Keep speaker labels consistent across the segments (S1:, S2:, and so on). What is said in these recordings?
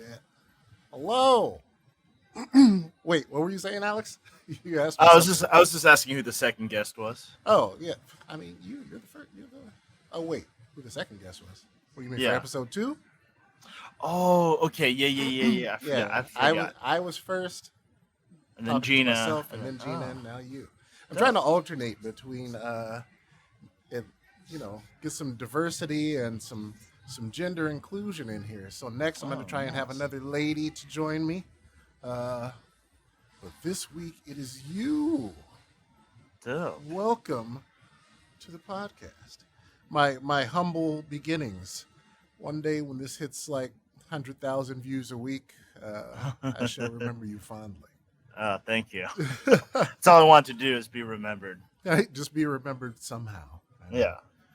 S1: Yeah. Hello. Wait, what were you saying, Alex? You asked me
S2: I was
S1: something.
S2: just I was just asking who the second guest was.
S1: Oh, yeah. I mean, you're the first. You're the. Oh, wait. Who the second guest was? What do you mean for
S2: Yeah.
S1: episode two?
S2: Oh, okay. Yeah. I forgot.
S1: Yeah,
S2: I
S1: I was.
S2: forgot.
S1: I was first
S2: And then
S1: talking to
S2: Gina.
S1: myself,
S2: And
S1: and
S2: then
S1: then Gina, and now you. I'm trying
S2: dope.
S1: to alternate between, it, get some diversity and some gender inclusion in here. So next, I'm going to
S2: Oh,
S1: try and have
S2: nice.
S1: another lady to join me. Uh, but this week it is you.
S2: Dope.
S1: Welcome to the podcast. My humble beginnings. One day when this hits like 100,000 views a week, I shall remember you fondly.
S2: Thank you. That's all I want to do is be remembered.
S1: Just be remembered somehow. I know.
S2: Yeah.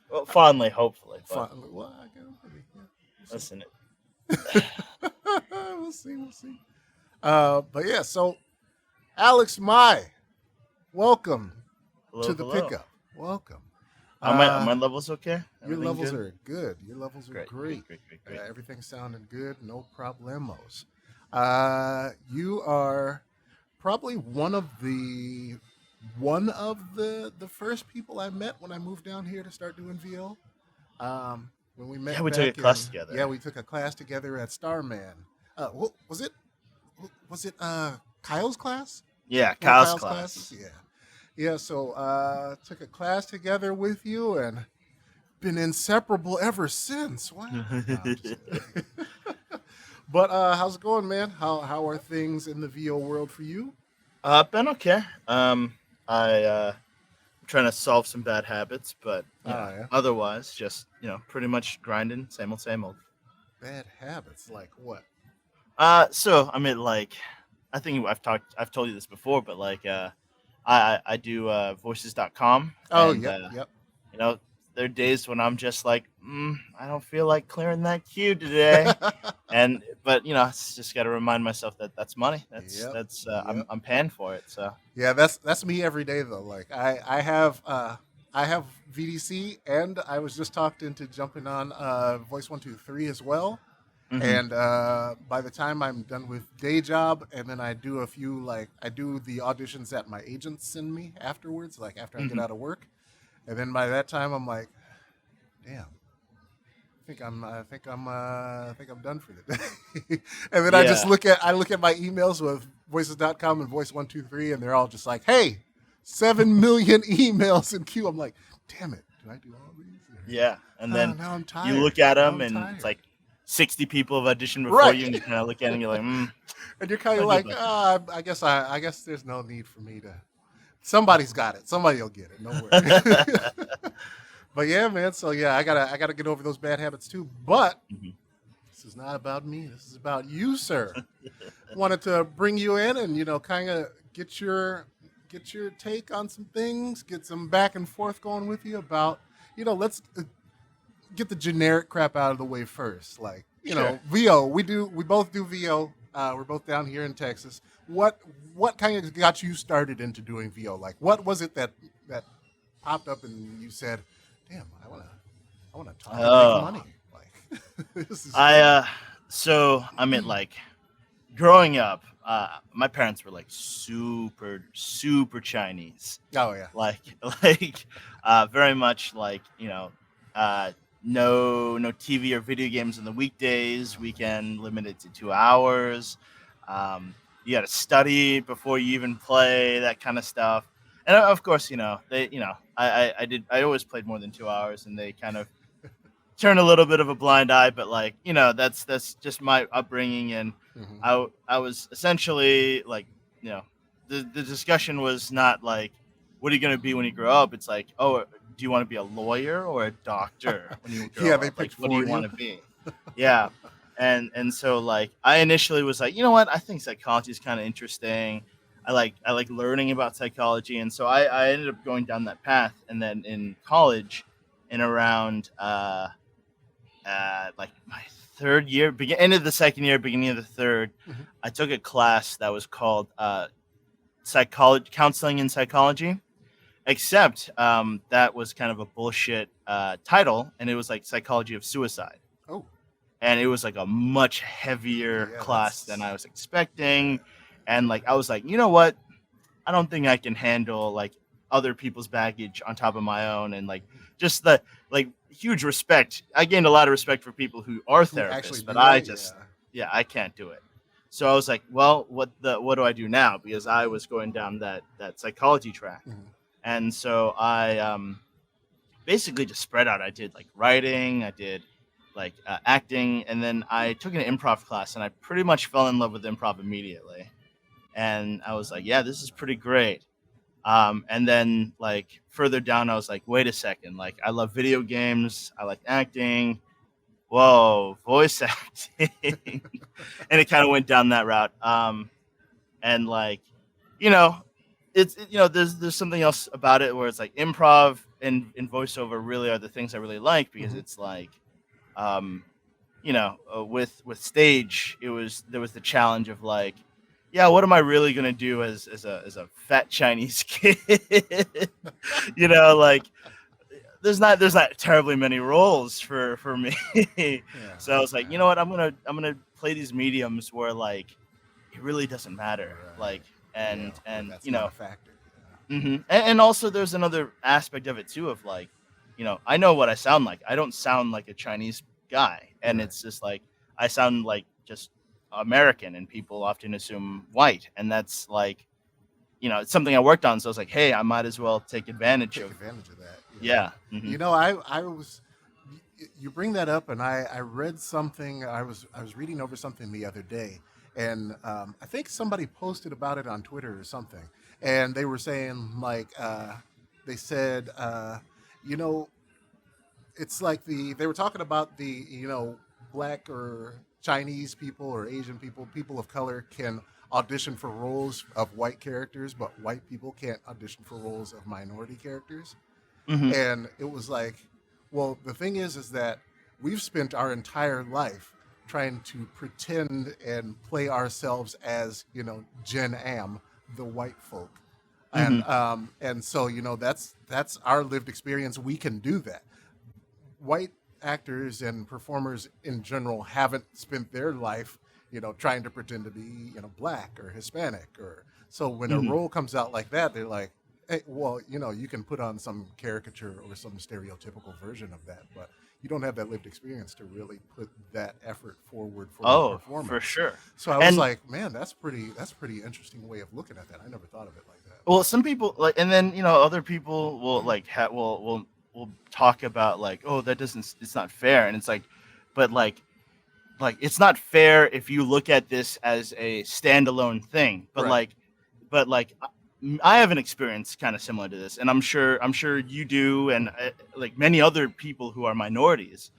S2: Well, fondly, hopefully, but
S1: Fondly. Well, I go, maybe. Yeah,
S2: listen.
S1: we'll see. We'll see. We'll see. But yeah, so Alex, welcome
S2: Hello,
S1: to the
S2: hello.
S1: pickup. Welcome.
S2: Are my
S1: Uh,
S2: levels okay?
S1: your
S2: Everything
S1: levels
S2: good?
S1: are good. Your levels are
S2: Great, great,
S1: great.
S2: great, great, great.
S1: Everything's sounding good. No problemos. You are probably one of the first people I met when I moved down here to start doing VO. When we
S2: Yeah,
S1: met
S2: we took a
S1: back
S2: class
S1: in, yeah,
S2: together.
S1: we took a class together at Starman. What was it? Was it Kyle's class?
S2: Yeah,
S1: One of
S2: Kyle's
S1: Kyle's classes?
S2: class.
S1: Yeah. Yeah, so took a class together with you and been inseparable ever since. Wow. No, I'm just kidding. But how's it going, man? How are things in the VO world for you?
S2: Been okay. I'm trying to solve some bad habits, but
S1: Oh yeah.
S2: otherwise, just pretty much grinding, same old, same old.
S1: Bad habits like what?
S2: So I mean, like, I think I've told you this before, but like, I do voices.com,
S1: Oh,
S2: and
S1: yep, yep.
S2: you know, there are days when I'm just like, I don't feel like clearing that queue today, and but it's just got to remind myself that that's money.
S1: Yep,
S2: That's
S1: yep.
S2: I'm paying for it. So
S1: Yeah, that's me every day though. Like I have VDC, and I was just talked into jumping on Voice 123 as well.
S2: hmm
S1: And by the time I'm done with day job, and then I do I do the auditions that my agents send me afterwards, like after I get
S2: hmm
S1: out of work. And then by that time, I'm like, damn. I think I'm done for the day. And then
S2: yeah.
S1: I look at my emails with voices.com and voice 123, and they're all just like, hey, 7 million emails in queue. I'm like, damn it, do I do all these?
S2: Yeah, and
S1: Oh,
S2: then
S1: now I'm
S2: you look
S1: tired.
S2: at
S1: Now
S2: them,
S1: I'm
S2: and it's
S1: tired.
S2: like 60 people have auditioned before
S1: Right.
S2: you, and you kind of look at it and you're like,
S1: And you're kind
S2: I
S1: of
S2: do
S1: like,
S2: better.
S1: I guess there's no need for me to. Somebody's got it. Somebody will get it. No worry. But yeah, man. So yeah, I gotta get over those bad habits too. But
S2: Mhm.
S1: this is not about me. This is about you, sir. Wanted to bring you in and kind of get your take on some things, get some back and forth going with you about let's get the generic crap out of the way first. Like
S2: Sure.
S1: VO. We both do VO. We're both down here in Texas. What kind of got you started into doing VO? Like what was it that popped up and you said, "Damn, I wanna talk and make
S2: Oh,
S1: money." Like this is
S2: I
S1: great.
S2: so I mean, like, growing up, my parents were like super super Chinese,
S1: Oh yeah.
S2: like like very much like uh, no TV or video games on the weekdays.
S1: Oh man.
S2: Weekend limited to 2 hours. You got to study before you even play, that kind of stuff. And of course, they I always played more than 2 hours, and they kind of turn a little bit of a blind eye, but like that's just my upbringing. And
S1: Hmm.
S2: I was essentially like, you know the discussion was not like, what are you going to be when you grow up. It's like, oh, do you want to be a lawyer or a doctor when you grow
S1: Yeah, they
S2: up? Like,
S1: picked
S2: what do
S1: for
S2: you want
S1: you.
S2: to be? Yeah. And so, like, I initially was like, you know what, I think psychology is kind of interesting. I like learning about psychology, and so I ended up going down that path. And then in college, in around like my third year, end of the second year, beginning of the third,
S1: Hmm.
S2: I took a class that was called psychology, counseling in psychology. Except that was kind of a bullshit title, and it was like psychology of suicide.
S1: Oh.
S2: and it was like a much heavier
S1: Yeah,
S2: class than I
S1: that's
S2: was expecting. And like I was like, you know what? I don't think I can handle like other people's baggage on top of my own, and like just the like huge respect. I gained a lot of respect for people who are
S1: who actually
S2: therapists, but
S1: do
S2: I
S1: that.
S2: just
S1: Yeah.
S2: yeah, I can't do it. So I was like, well, what do I do now? Because I was going down that psychology track.
S1: Mhm.
S2: And so I basically just spread out. I did like writing, I did like acting, and then I took an improv class, and I pretty much fell in love with improv immediately. And I was like, yeah, this is pretty great. And then like further down, I was like, wait a second, like I love video games, I like acting. Whoa, voice acting, and it kind of went down that route. And like, you know, there's something else about it where it's like improv and voiceover really are the things I really like, because
S1: Mhm.
S2: it's like, um, with stage, there was the challenge of like, yeah, what am I really gonna do as a fat Chinese kid? Like there's not terribly many roles for me.
S1: Yeah.
S2: So I was like, you
S1: Yeah.
S2: know what, I'm gonna play these mediums where like it really doesn't matter,
S1: Right.
S2: like
S1: Yeah. Where
S2: and
S1: that's not a factor.
S2: and also there's another aspect of it too of like, I know what I sound like. I don't sound like a Chinese guy,
S1: Yeah.
S2: and
S1: Right.
S2: it's just like I sound like just American, and people often assume white, and that's like, it's something I worked on. So I was like, hey, I might as well take advantage
S1: Take
S2: of.
S1: advantage of that. Yeah.
S2: Yeah.
S1: I was. You bring that up, and I read something. I was reading over something the other day, and I think somebody posted about it on Twitter or something, and they were saying like they said you know it's like they were talking about the black or Chinese people or Asian people of color can audition for roles of white characters, but white people can't audition for roles of minority characters.
S2: Hmm.
S1: And it was like, well, the thing is that we've spent our entire life trying to pretend and play ourselves as Gen Am, the white folk,
S2: Hmm.
S1: and so that's our lived experience. We can do that. White actors and performers in general haven't spent their life, trying to pretend to be, black or Hispanic or so when a
S2: Hmm.
S1: role comes out like that, they're like, hey, well, you can put on some caricature or some stereotypical version of that, but you don't have that lived experience to really put that effort forward for that
S2: Oh, for
S1: performance.
S2: sure.
S1: So I was
S2: And
S1: like, man, that's pretty interesting way of looking at that. I never thought of it like that.
S2: well, some people like, and then other people will like will talk about like, oh, that doesn't, it's not fair, and it's but like it's not fair if you look at this as a standalone thing,
S1: Right.
S2: but like I have an experience kind of similar to this, and I'm sure you do, and like many other people who are minorities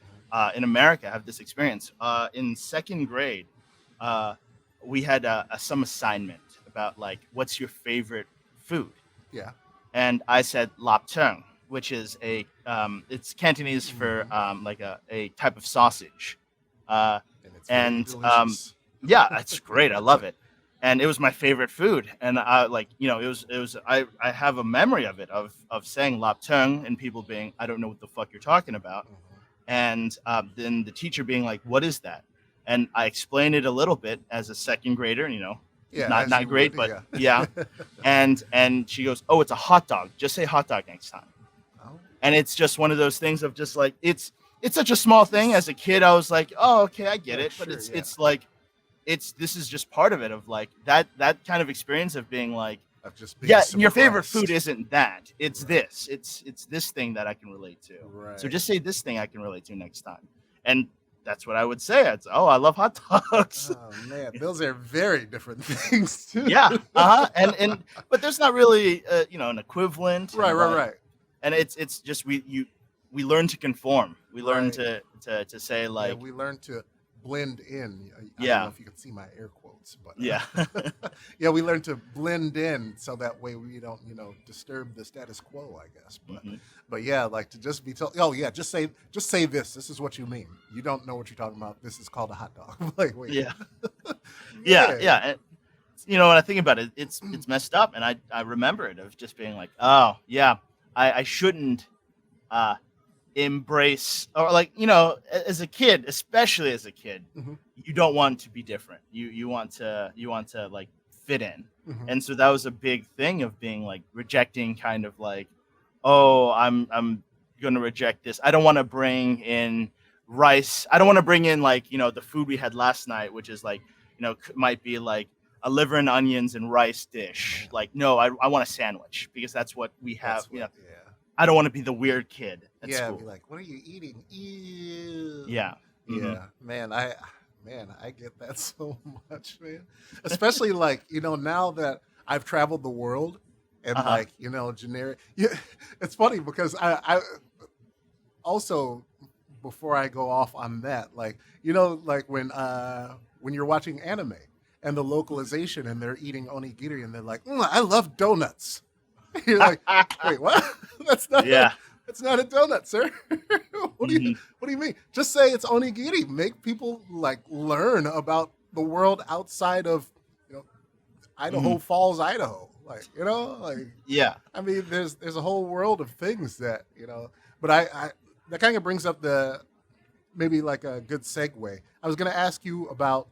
S2: in America have this experience. In second grade, uh, we had some assignment about like what's your favorite food,
S1: Yeah.
S2: and I said laptung, which is it's Cantonese for
S1: Hmm.
S2: like a type of sausage, uh,
S1: And it's very
S2: and
S1: delicious.
S2: yeah, it's great. I love it, and it was my favorite food. And I like, it was. I have a memory of it of saying laptung and people being, I don't know what the fuck you're talking about,
S1: Mhm.
S2: and then the teacher being like, what is that? And I explained it a little bit as a second grader,
S1: Yeah,
S2: not
S1: as
S2: not
S1: you would.
S2: great, but
S1: Yeah.
S2: yeah. And she goes, oh, it's a hot dog. Just say hot dog next time.
S1: Oh,
S2: And it's just one of those things of just like it's such a small thing. As
S1: just
S2: a kid, I was like, oh, okay, I get
S1: right.
S2: it. But
S1: Sure.
S2: it's
S1: Yeah.
S2: it's like this is just part of it, of like that kind of experience of being like,
S1: Of just being
S2: yeah, your favorite food
S1: surprised.
S2: isn't that. It's
S1: Right.
S2: this. It's this thing that I can relate to. So
S1: Right.
S2: just say this thing I can relate to next time. And that's what I would say. It's, oh, I love hot dogs.
S1: Oh man, those are very different things too.
S2: Yeah. Uh-huh. And but there's not really an equivalent,
S1: Right.
S2: and
S1: Right.
S2: like,
S1: Right.
S2: and it's just we learn to conform. We learn
S1: Right.
S2: to say
S1: Yeah,
S2: like,
S1: we learn to blend in. I don't know
S2: yeah,
S1: if you can see my air quotes, but
S2: yeah.
S1: yeah, we learn to blend in so that way we don't, disturb the status quo, I guess.
S2: Hmm.
S1: But yeah, like to just be told, oh yeah, just say this. This is what you mean. You don't know what you're talking about. This is called a hot dog. Like, wait,
S2: Yeah. Yeah,
S1: yeah,
S2: yeah. And, when I think about it, it's messed up, and I remember it of just being like, oh yeah, I shouldn't uh embrace, or like, you know, as a kid, especially as a kid,
S1: Hmm.
S2: you don't want to be different. You want to like fit in.
S1: Hmm.
S2: And so that was a big thing of being like rejecting, kind of like, oh, I'm going to reject this. I don't want to bring in rice. I don't want to bring in like, you know, the food we had last night, which is like, you know, might be like a liver and onions and rice dish.
S1: Man,
S2: Like, no, I want a sandwich because that's what we have.
S1: that's
S2: You
S1: what.
S2: know,
S1: Yeah.
S2: I don't want to be the weird kid at
S1: Yeah. Be
S2: school.
S1: like, what are you eating? Ew.
S2: Yeah. Hmm.
S1: Yeah, man, I get that so much, man. Especially like, now that I've traveled the world and
S2: Uh-huh.
S1: like, generic. Yeah, it's funny because I also, before I go off on that, like, like when you're watching anime and the localization and they're eating onigiri and they're like, I love donuts. You're like, wait, what? That's not a
S2: Yeah.
S1: that's not a donut, sir. what do you
S2: Hmm.
S1: what do you mean? Just say it's onigiri. Make people like learn about the world outside of you know
S2: Hmm.
S1: Idaho Falls, Idaho. Like like
S2: Yeah.
S1: I mean, there's a whole world of things that But I that kind of brings up the maybe like a good segue. I was going to ask you about.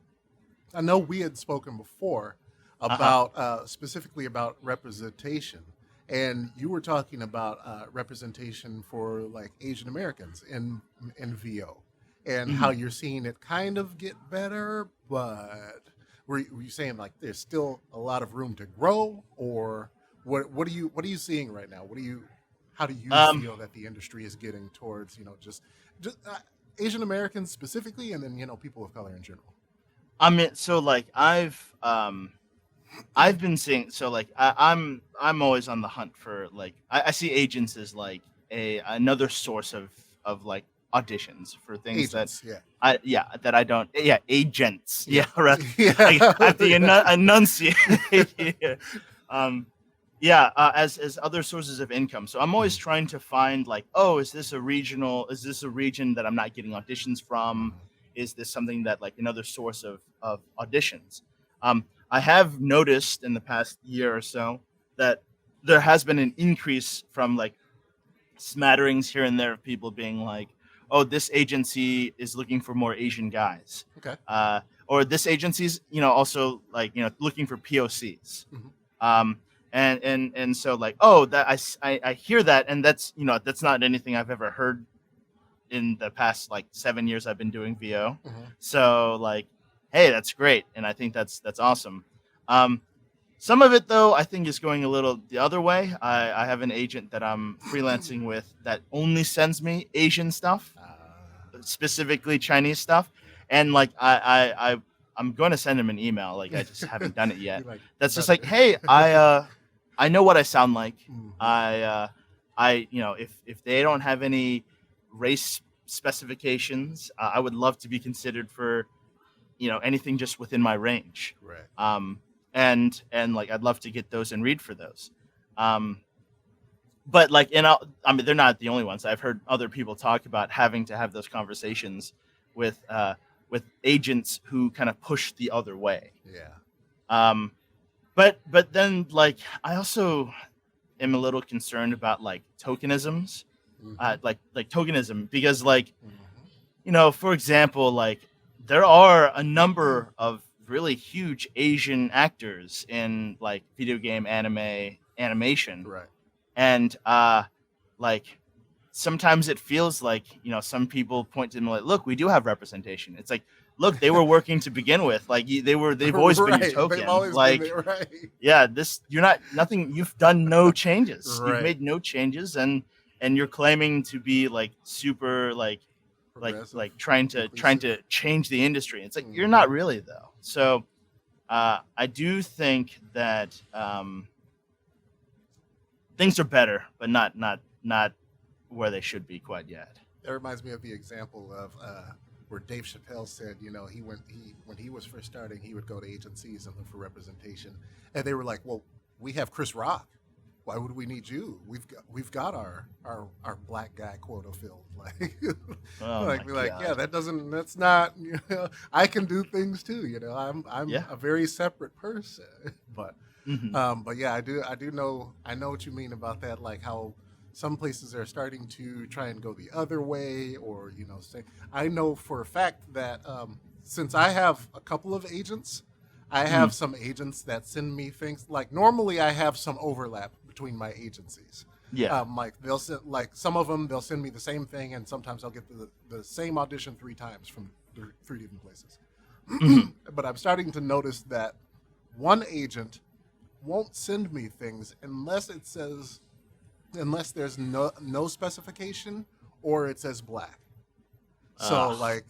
S1: I know we had spoken before
S2: Uh-huh.
S1: about specifically about representation, and you were talking about representation for like Asian Americans in VO, and how
S2: Hmm.
S1: you're seeing it kind of get better, but were you saying like there's still a lot of room to grow, or what are you seeing right now? How do you
S2: Um,
S1: feel that the industry is getting towards just Asian Americans specifically, and then people of color in general?
S2: I mean, so like I've been seeing, so like I'm always on the hunt for like, I see agents as like a another source of like auditions for things that
S1: Agents, yeah.
S2: I yeah that I don't, yeah, agents,
S1: Yeah.
S2: yeah, right. I
S1: Yeah.
S2: have to enunciate. Yeah. um yeah, as other sources of income. So I'm always
S1: Mhm.
S2: trying to find like, oh, is this a region that I'm not getting auditions from?
S1: Mhm.
S2: Is this something that like another source of auditions? I have noticed in the past year or so that there has been an increase from like smatterings here and there of people being like, "Oh, this agency is looking for more Asian guys,"
S1: Okay.
S2: or this agency's, you know, also like, you know, looking for POCs.
S1: Mhm.
S2: Um, and so like, oh, that I hear that, and that's, you know, that's not anything I've ever heard in the past like 7 years I've been doing VO.
S1: Mhm.
S2: So like, hey, that's great, and I think that's awesome. Um, some of it though, I think, is going a little the other way. I have an agent that I'm freelancing with that only sends me Asian stuff, specifically Chinese stuff,
S1: Yeah.
S2: and like I'm going to send him an email. Like I just haven't done it
S1: You
S2: yet.
S1: like
S2: That's just like,
S1: better.
S2: hey, I know what I sound like.
S1: Mhm.
S2: I you know, if they don't have any race specifications, I would love to be considered for, you know, anything just within my range.
S1: Right.
S2: Um, and like I'd love to get those and read for those. Um, but like, I mean, they're not the only ones. I've heard other people talk about having to have those conversations with with agents who kind of push the other way.
S1: Yeah.
S2: Um, but then like I also am a little concerned about like tokenisms,
S1: Mhm.
S2: like tokenism, because like,
S1: Mhm.
S2: you know, for example, like there are a number of really huge Asian actors in like video game animation,
S1: Right.
S2: and like sometimes it feels like, you know, some people point to them like, look, we do have representation. It's like, look, they were working to begin with. Like they've always been your
S1: Right. They've
S2: token.
S1: always been
S2: Like,
S1: there. Right.
S2: yeah, this, you're not nothing. You've done no changes. You've
S1: Right.
S2: made no changes, and you're claiming to be like super
S1: Progressive.
S2: trying
S1: Inclusive.
S2: to change the industry. It's like you're not
S1: Hmm.
S2: really though. So I do think that things are better, but not where they should be quite yet.
S1: That reminds me of the example of where Dave Chappelle said, he when he was first starting, he would go to agencies and look for representation, and they were like, "Well, we have Chris Rock. Why would we need you? We've got our black guy quota filled." Like,
S2: Oh
S1: like
S2: my
S1: be like, yeah,
S2: god.
S1: that's not. I can do things too. I'm
S2: Yeah.
S1: a very separate person, but
S2: Hmm.
S1: but yeah, I do know what you mean about that. Like how Some places are starting to try and go the other way, or say. I know for a fact that since I have a couple of agents, I
S2: Mhm.
S1: have some agents that send me things. Like normally, I have some overlap between my agencies.
S2: Yeah.
S1: Like they'll send, like some of them they'll send me the same thing, and sometimes I'll get the same audition 3 times from three different places.
S2: Mhm.
S1: But I'm starting to notice that one agent won't send me things unless there's no specification or it says black. So
S2: Ugh.
S1: like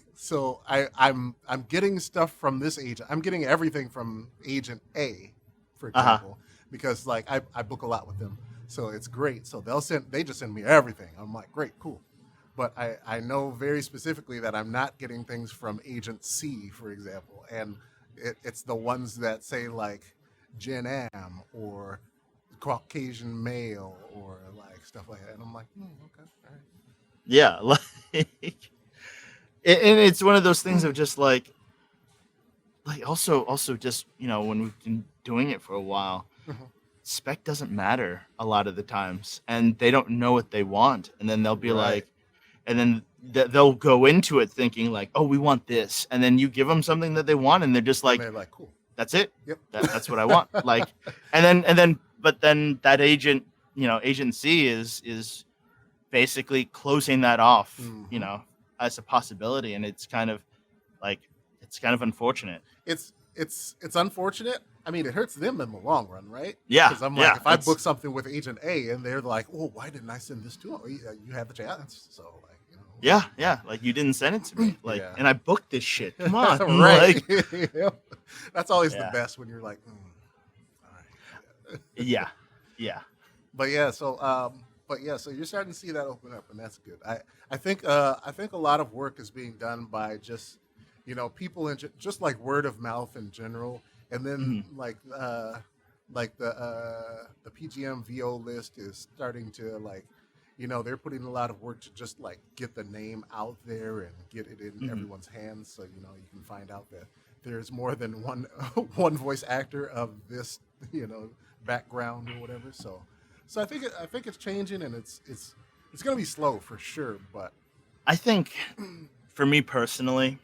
S1: I'm getting stuff from this agent. I'm getting everything from agent A, for
S2: Uh-huh.
S1: example, because like I book a lot with them. So it's great. So they just send me everything. I'm like, great, cool. But I know very specifically that I'm not getting things from agent C, for example. And it's the ones that say like Gen Am or Caucasian male or like stuff like that. And I'm like, okay, all right.
S2: Yeah. And it's one of those things of just also just when we've been doing it for a while,
S1: Mhm.
S2: spec doesn't matter a lot of the times, and they don't know what they want, and then they'll be
S1: Right.
S2: like, and then they'll go into it thinking like, oh, we want this, and then you give them something that they want, and they're just
S1: And
S2: like,
S1: they're like, cool.
S2: that's it,
S1: Yep.
S2: that's what I want, like, and then but then that agency is basically closing that off,
S1: Hmm.
S2: as a possibility, and like it's kind of unfortunate.
S1: It's unfortunate. I mean, it hurts them in the long run, right?
S2: Yeah,
S1: Because I'm like,
S2: yeah,
S1: if I book something with Agent A and they're like, "Oh, why didn't I send this to him?" You have the chance, so like,
S2: yeah, like you didn't send it to me, like,
S1: yeah,
S2: and I booked this shit. Come on,
S1: right.
S2: like,
S1: Yep. That's always the
S2: yeah,
S1: best when you're like, all right.
S2: yeah, yeah.
S1: But yeah, so you're starting to see that open up, and that's good. I think a lot of work is being done by just people in just like word of mouth in general, and then
S2: Hmm.
S1: like the PGM VO list is starting to like they're putting a lot of work to just like get the name out there and get it in
S2: Hmm.
S1: everyone's hands, so you can find out that there's more than one one voice actor of this you know background or whatever. So I think it's changing, and it's going to be slow for sure, but
S2: I think for me personally,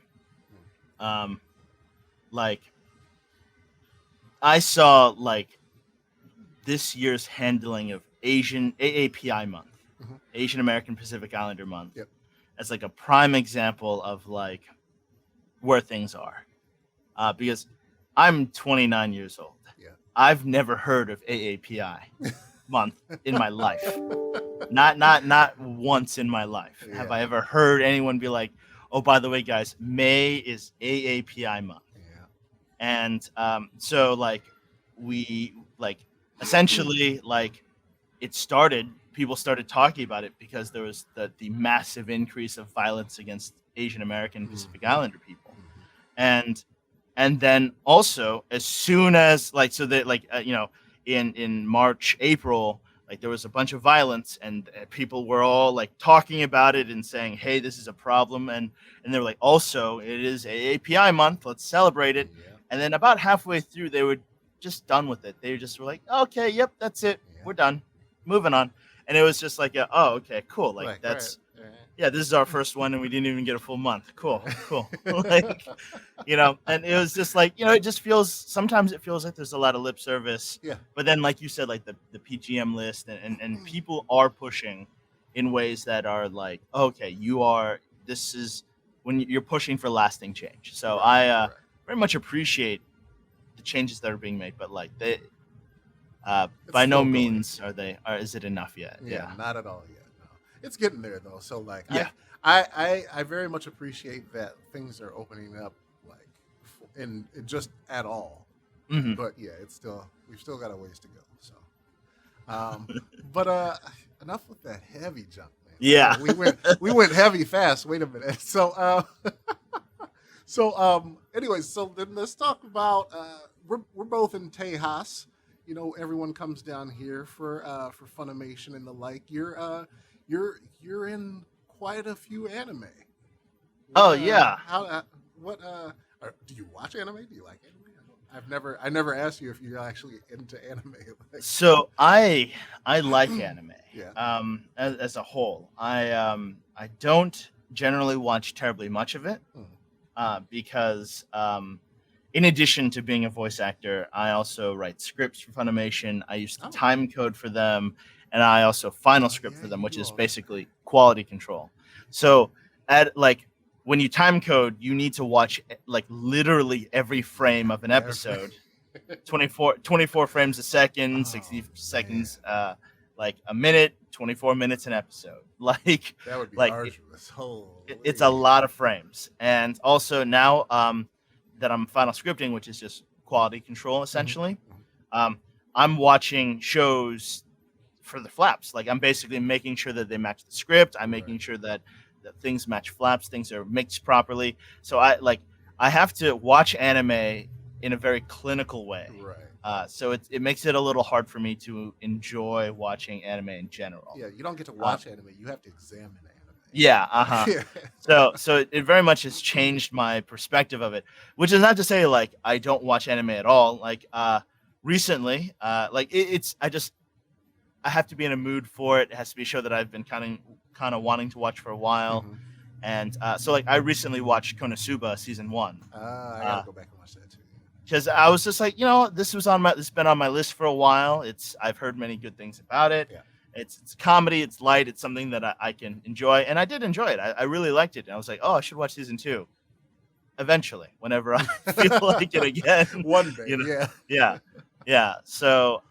S2: um, like I saw like this year's handling of Asian AAPI month,
S1: mhm,
S2: Asian American Pacific Islander month,
S1: yep,
S2: as like a prime example of like where things are. Because I'm 29 years old.
S1: yeah,
S2: I've never heard of AAPI month in my life. Not once in my life have I
S1: yeah,
S2: ever heard anyone be like, "Oh, by the way, guys, May is AAPI month."
S1: yeah,
S2: And so like we like essentially like it started. People started talking about it because there was the massive increase of violence against Asian American Pacific
S1: hmm,
S2: Islander people,
S1: hmm,
S2: and then also as soon as like so that like in March, April, like there was a bunch of violence, and people were all like talking about it and saying, hey, this is a problem, and they were like, also it is AAPI month, let's celebrate it.
S1: yeah,
S2: And then about halfway through they were just done with it. They just were like, okay, yep, that's it,
S1: yeah.
S2: we're done, moving on. And it was just like, oh, okay, cool, like
S1: Like, all right,
S2: that's,
S1: all
S2: yeah, this is our first one and we didn't even get a full month, cool, cool. Like,
S1: right.
S2: and it was just like, it just feels, sometimes it feels like there's a lot of lip service,
S1: Yeah.
S2: but then like you said, like the PGM list, and people are pushing in ways that are like, okay, this is when you're pushing for lasting change. So
S1: Right,
S2: I
S1: right.
S2: very much appreciate the changes that are being made, but like they
S1: It's
S2: by no
S1: slow going.
S2: means is it enough yet.
S1: Yeah,
S2: Yeah.
S1: not at all yet. No, it's getting there though. So like,
S2: Yeah.
S1: I very much appreciate that things are opening up, like, in just at all.
S2: Hmm.
S1: But yeah, we've still got a ways to go. So, um, but enough with that heavy junk, man.
S2: Yeah.
S1: We went heavy fast. Wait a minute. Anyways, so then let's talk about we're both in Tejas. Everyone comes down here for Funimation and the like. You're in quite a few anime. What
S2: Oh yeah.
S1: how what do you watch anime? Do you like anime? I never asked you if you're actually into anime. Like,
S2: So I like anime.
S1: yeah.
S2: As a whole, I don't generally watch terribly much of it,
S1: Mhm.
S2: because in addition to being a voice actor, I also write scripts for Funimation. I used to
S1: Oh,
S2: time code for them, and I also final
S1: oh
S2: script
S1: yeah,
S2: for
S1: you
S2: them, which
S1: do
S2: is
S1: all that.
S2: basically quality control. So at like when you time code, you need to watch like literally every frame of an
S1: Every-
S2: episode. 24 frames a second,
S1: oh
S2: 60
S1: man,
S2: seconds, like a minute, 24 minutes an episode. Like
S1: that would be
S2: like
S1: arduous.
S2: it's a
S1: Holy.
S2: lot of frames. And also now that I'm final scripting, which is just quality control
S1: Mhm,
S2: essentially,
S1: mhm.
S2: um, I'm watching shows for the flaps. Like I'm basically making sure that they match the script. I'm
S1: Right,
S2: making sure that things match flaps, things are mixed properly. So I have to watch anime in a very clinical way.
S1: right.
S2: So it makes it a little hard for me to enjoy watching anime in general.
S1: Yeah, you don't get to
S2: Uh,
S1: watch anime. You have to examine anime.
S2: yeah,
S1: Like, yeah.
S2: so it very much has changed my perspective of it, which is not to say like I don't watch anime at all. Like recently, it's I have to be in a mood for it. It has to be a show that I've been kind of wanting to watch for a while.
S1: Mhm.
S2: And so like I recently watched Konosuba season 1.
S1: I gotta go back and watch that too.
S2: Because I was just like, this has been on my list for a while. I've heard many good things about it.
S1: Yeah.
S2: It's a comedy, it's light, it's something that I can enjoy, and I did enjoy it. I really liked it, and I was like, oh, I should watch season 2 eventually, whenever I feel like it again.
S1: One day,
S2: you know,
S1: yeah.
S2: yeah, yeah. So,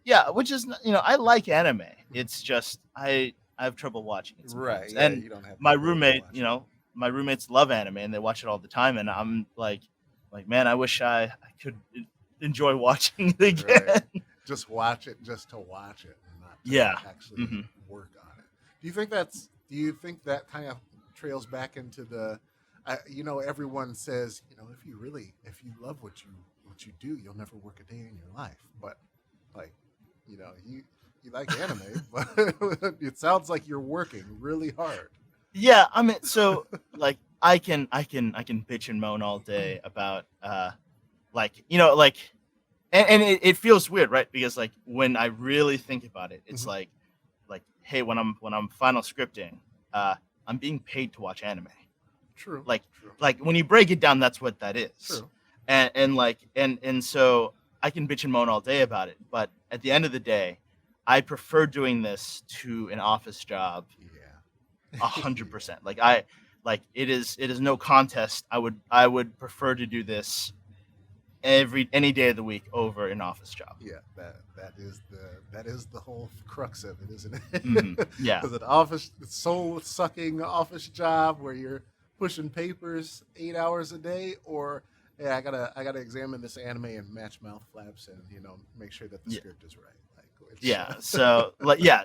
S2: yeah, which is I like anime. It's just I have trouble watching it
S1: Right.
S2: sometimes,
S1: Yeah.
S2: and
S1: You don't have the
S2: my
S1: ability to
S2: roommate,
S1: watch it.
S2: my roommates love anime and they watch it all the time, and I'm like, man, I wish I could enjoy watching it
S1: Right.
S2: again.
S1: Just watch it just to watch it and not to
S2: Yeah.
S1: actually
S2: hmm
S1: work on it. Do you think that kind of trails back into the everyone says, if you love what you do, you'll never work a day in your life. But like, you like anime, but it sounds like you're working really hard.
S2: Yeah, I mean, so like I can bitch and moan all day about like and it feels weird, right? Because like when I really think about it, it's
S1: Mhm.
S2: like hey, when I'm final scripting, I'm being paid to watch anime.
S1: True.
S2: Like
S1: True.
S2: like when you break it down, that's what that is.
S1: True.
S2: And so I can bitch and moan all day about it, but at the end of the day, I prefer doing this to an office job
S1: Yeah.
S2: 100%. It is no contest. I would prefer to do this any day of the week over an office job.
S1: Yeah, that is the whole crux of it, isn't it?
S2: Yeah.
S1: Because an office soul sucking office job where you're pushing papers 8 hours a day, or yeah, I gotta examine this anime and match mouth flaps and make sure that the
S2: Yeah.
S1: script is right. Like
S2: Yeah. So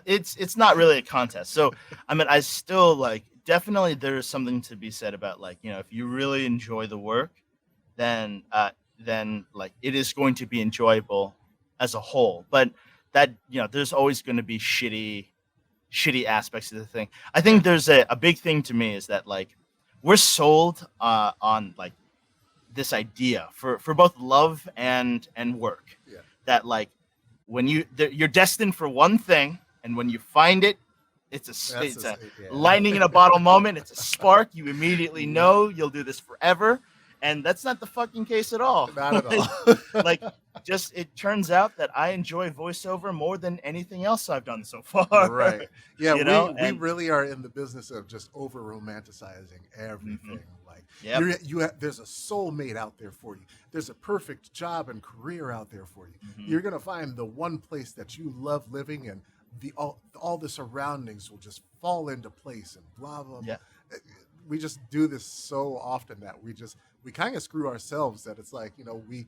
S2: it's not really a contest. So I mean, I still like definitely there's something to be said about like, if you really enjoy the work, then like it is going to be enjoyable as a whole. But that, there's always going to be shitty aspects of the thing. I think there's a big thing to me is that like we're sold on like this idea for both love and work,
S1: Yeah.
S2: that like when you're destined for one thing, and when you find it, it's a
S1: yeah.
S2: lightning in a bottle moment. It's a spark. You immediately know you'll do this forever, and that's not the fucking case at all.
S1: Not at all.
S2: Like just it turns out that I enjoy voiceover more than anything else I've done so far.
S1: Right. Yeah, we
S2: And
S1: really are in the business of just over romanticizing everything. Like
S2: Yep.
S1: there's a soulmate out there for you. There's a perfect job and career out there for you.
S2: Mhm.
S1: You're gonna find the one place that you love living, and all the surroundings will just fall into place and blah blah blah.
S2: Yeah.
S1: We just do this so often that we kind of screw ourselves. That it's like we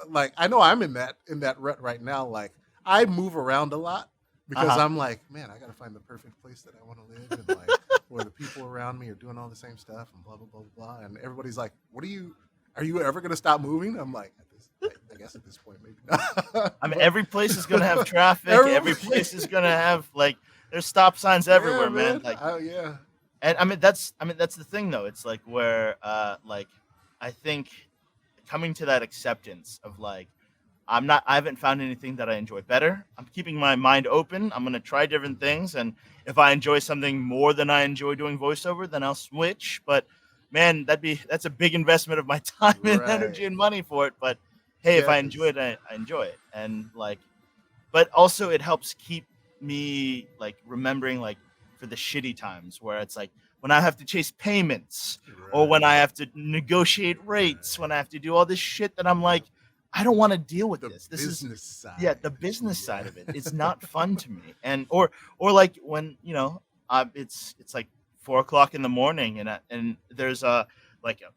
S1: like I know I'm in that rut right now. Like I move around a lot because
S2: Uh-huh.
S1: I'm like, man, I gotta find the perfect place that I want to live, and like where the people around me are doing all the same stuff and blah blah blah blah. And everybody's like, are you ever gonna stop moving? I'm like, I guess at this point maybe not.
S2: I mean,
S1: But-
S2: every place is gonna have traffic.
S1: Every-
S2: Every place is gonna have like there's stop signs everywhere,
S1: Yeah,
S2: man. Like,
S1: oh yeah,
S2: and I mean that's the thing though. It's like where like I think coming to that acceptance of like, I haven't found anything that I enjoy better. I'm keeping my mind open. I'm going to try different things. And if I enjoy something more than I enjoy doing voiceover, then I'll switch. But man, that's a big investment of my time and energy
S1: Right.
S2: and money for it. But hey, if
S1: Yeah,
S2: I enjoy
S1: because
S2: it, I enjoy it. And like, but also it helps keep me like remembering like for the shitty times where it's like when I have to chase payments or when I
S1: right,
S2: have to negotiate rates,
S1: right.
S2: when I have to do all this shit that I'm like, I don't want to deal with
S1: The
S2: this. This is
S1: business
S2: yeah,
S1: side.
S2: the business
S1: Yeah.
S2: side of it. It's not fun to me. And or like when, it's like 4 o'clock in the morning and there's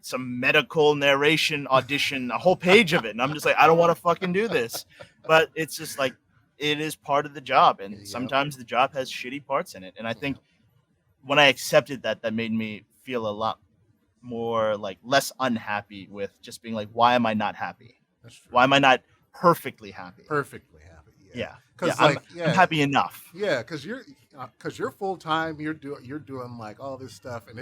S2: some medical narration audition, a whole page of it. And I'm just like, I don't want to fucking do this. But it's just like it is part of the job. And
S1: Yep.
S2: sometimes the job has shitty parts in it. And I think
S1: Yep.
S2: when I accepted that, that made me feel a lot more like less unhappy with just being like, why am I not happy?
S1: That's true.
S2: Why am I not perfectly happy?
S1: Perfectly happy. Yeah.
S2: Yeah. Yeah.
S1: Because
S2: I'm
S1: like
S2: I'm happy enough.
S1: yeah, because you're full time. You're doing like all this stuff, and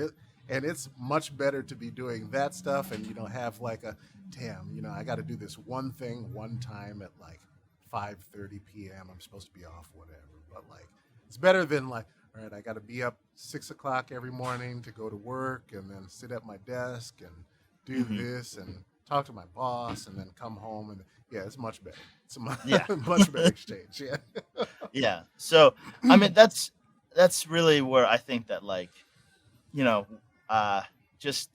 S1: it's much better to be doing that stuff, and have like a damn. I got to do this one thing one time at like 5:30 p.m. I'm supposed to be off, whatever. But like, it's better than like, all right, I got to be up 6 o'clock every morning to go to work, and then sit at my desk and do
S2: Hmm.
S1: this and talk to my boss, and then come home and yeah, it's much better. It's a
S2: Yeah.
S1: much better exchange. Yeah.
S2: Yeah. So I mean that's really where I think that like, you know, just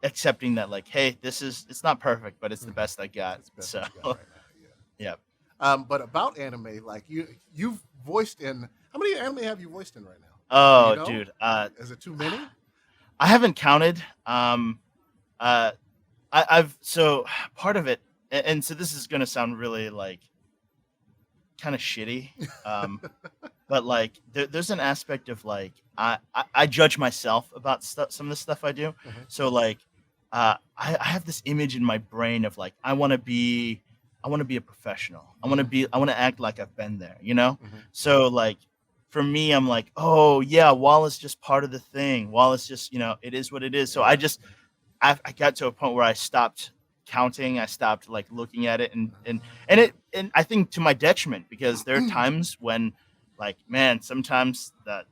S2: accepting that like, hey, it's not perfect, but it's the
S1: Mhm.
S2: best I got.
S1: That's the best
S2: So
S1: that you got right now. Yeah.
S2: yeah.
S1: But about anime, like you've voiced in how many anime have you voiced in right now? Do you
S2: Oh,
S1: know?
S2: dude.
S1: Is it too many?
S2: I haven't counted. Uh, I've so part of it, and so this is gonna sound really like kind of shitty. Um, but like there's an aspect of like I judge myself about some of the stuff I do.
S1: Mhm.
S2: So like I have this image in my brain of like I want to be a professional.
S1: Mhm.
S2: I want to act like I've been there, you know?
S1: Mhm.
S2: So like for me I'm like, "Oh, yeah, Wallace just part of the thing. Wallace just, it is what it is." So
S1: Yeah.
S2: I got to a point where I stopped counting. I stopped like looking at it and I think to my detriment because there are times when like man, sometimes that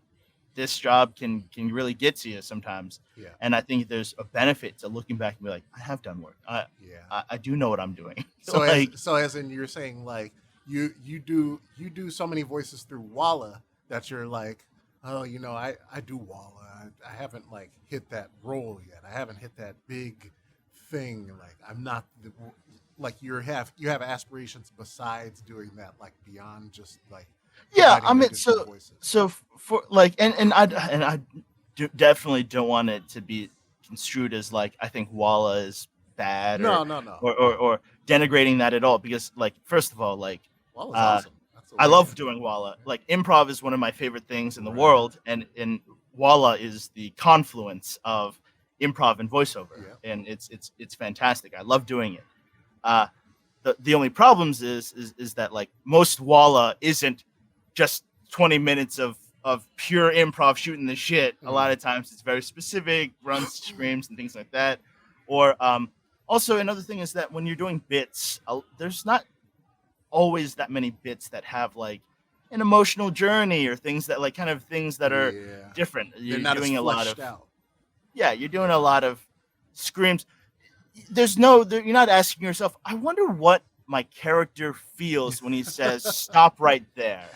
S2: this job can really get to you sometimes.
S1: Yeah.
S2: And I think there's a benefit to looking back and be like, I have done work.
S1: Yeah.
S2: I do know what I'm doing.
S1: So
S2: Like
S1: as in you're saying like you do so many voices through Walla that you're like, oh, I do Walla. I haven't like hit that role yet. I haven't hit that big thing. Like I'm not like you have aspirations besides doing that, like beyond just like
S2: yeah, I
S1: providing
S2: mean
S1: additional voices.
S2: for like and I definitely don't want it to be construed as like I think Walla is bad
S1: No, no, no, no.
S2: or denigrating that at all because like first of all like
S1: Walla's
S2: uh
S1: awesome.
S2: I
S1: Absolutely.
S2: love doing Walla. Like improv is one of my favorite things in the
S1: Right.
S2: world, and Walla is the confluence of improv and voiceover,
S1: Yeah.
S2: and it's fantastic. I love doing it. Uh, the only problems is that like most Walla isn't just 20 minutes of pure improv shooting the shit. A lot
S1: Mhm.
S2: of times it's very specific, runs, screams, and things like that. Or also another thing is that when you're doing bits, there's not always that many bits that have like an emotional journey or things that like kind of things that are
S1: Yeah.
S2: different.
S1: They're
S2: You're
S1: not as
S2: doing a lot of
S1: fleshed out.
S2: yeah, you're doing
S1: Yeah.
S2: a lot of screams. You're not asking yourself, I wonder what my character feels when he says stop right there.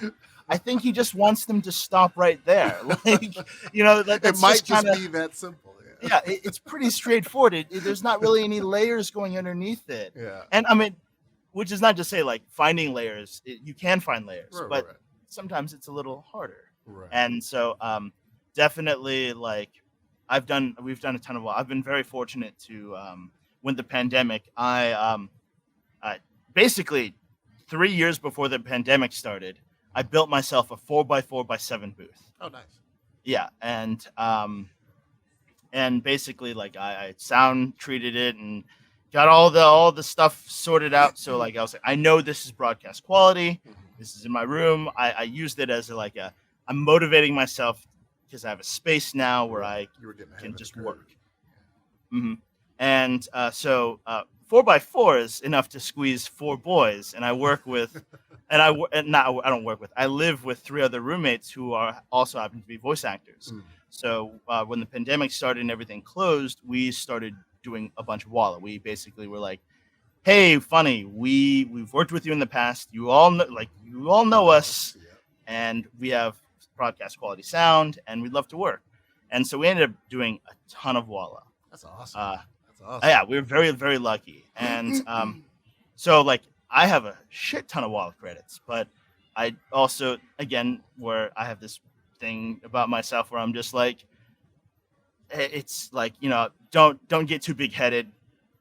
S2: I think he just wants them to stop right there. Like,
S1: It
S2: that's
S1: might
S2: just
S1: just
S2: kind of
S1: be that simple. Yeah.
S2: yeah, it's pretty straightforward. There's not really any layers going underneath it.
S1: Yeah.
S2: And I mean, which is not to say like finding layers. You can find layers,
S1: Right.
S2: but
S1: Right.
S2: sometimes it's a little harder.
S1: Right.
S2: And so, definitely, like we've done a ton of. I've been very fortunate to when the pandemic. I basically 3 years before the pandemic started, I built myself a 4x4x7 booth.
S1: Oh, nice.
S2: Yeah, and basically like I sound treated it and got all the stuff sorted out. So like I was like, I know this is broadcast quality.
S1: Mhm.
S2: This is in my room. I used it as I'm motivating myself because I have a space now where
S1: Right.
S2: I
S1: You were getting ahead
S2: can
S1: of the
S2: just
S1: curve.
S2: work. Hmm. And so 4x4 is enough to squeeze 4 boys, and I work with, and not I don't work with. I live with 3 other roommates who are also happen to be voice actors.
S1: Mm.
S2: So when the pandemic started and everything closed, we started doing a bunch of Walla. We basically were like, "Hey, funny, we've worked with you in the past. You all know us,
S1: Yeah.
S2: and we have broadcast quality sound, and we'd love to work." And so we ended up doing a ton of Walla.
S1: That's awesome.
S2: Uh,
S1: That's awesome.
S2: yeah, we were very, very lucky. And so, like, I have a shit ton of Walla credits, but I also, again, where I have this thing about myself where I'm just like, it's like, don't get too big headed,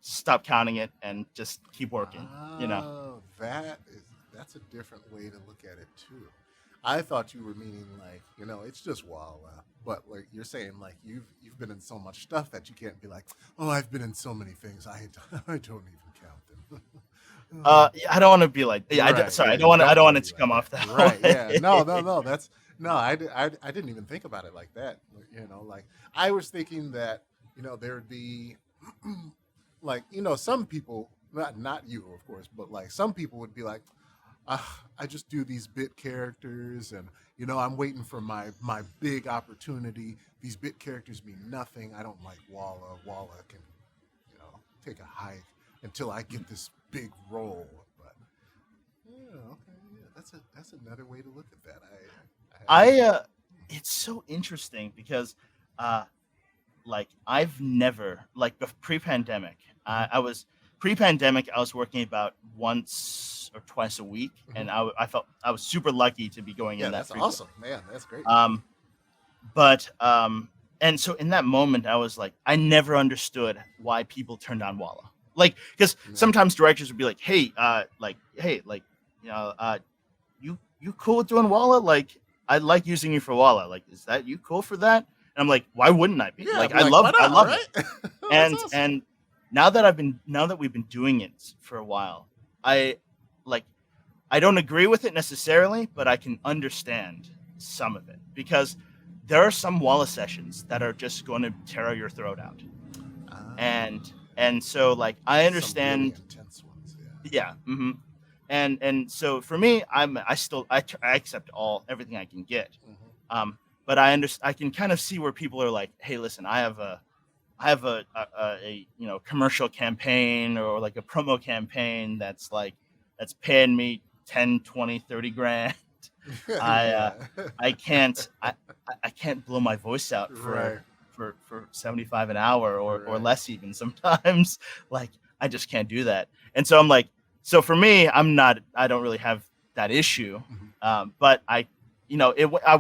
S2: stop counting it, and just keep working. You know.
S1: Oh, that's a different way to look at it too. I thought you were meaning like, it's just Walla, but like you're saying like you've been in so much stuff that you can't be like, oh, I've been in so many things, I don't even count them.
S2: I don't want to be like, yeah. Sorry,
S1: Yeah,
S2: I don't want. I don't want
S1: be
S2: it to
S1: like
S2: come
S1: that.
S2: off that
S1: Right? Yeah.
S2: way.
S1: No. That's no. I didn't even think about it like that. Like I was thinking that there would be like some people, not you of course, but like some people would be like, I just do these bit characters, and I'm waiting for my big opportunity. These bit characters mean nothing. I don't like Walla. Walla can take a hike until I get this big role. But yeah, okay, yeah, that's another way to look at that. I hadn't.
S2: It's so interesting because, uh, like I've never like pre-pandemic.
S1: Mhm,
S2: I was pre-pandemic. I was working about once or twice a week,
S1: mhm.
S2: and I felt I was super lucky to be going
S1: Yeah,
S2: in that
S1: that's
S2: frequent.
S1: awesome, man. That's great.
S2: Um, but and so in that moment, I was like, I never understood why people turned on Walla. Like, because
S1: Yeah,
S2: sometimes directors would be like, hey, you know, you cool with doing Walla? Like, I like using you for Walla. Like, is that you cool for that? And I'm like, why wouldn't I be?
S1: yeah. I'd
S2: Like,
S1: be like, why
S2: I
S1: not?
S2: love it.
S1: Right? Oh, that's awesome.
S2: And now that we've been doing it for a while, I like I don't agree with it necessarily, but I can understand some of it because there are some Walla sessions that are just going to tear your throat out,
S1: Ah,
S2: and so like I
S1: some really
S2: understand,
S1: intense ones. Yeah.
S2: yeah, and so for me, I accept everything I can get,
S1: Hmm.
S2: but I can kind of see where people are like, hey, listen, I have a commercial campaign or like a promo campaign that's paying me 10, 20, 30 grand. I uh,
S1: Yeah.
S2: I can't I can't blow my voice out
S1: Right.
S2: for 75 an hour or
S1: Right.
S2: less even sometimes. Like I just can't do that. And so I'm like, so for me, I don't really have that issue.
S1: Mhm.
S2: But I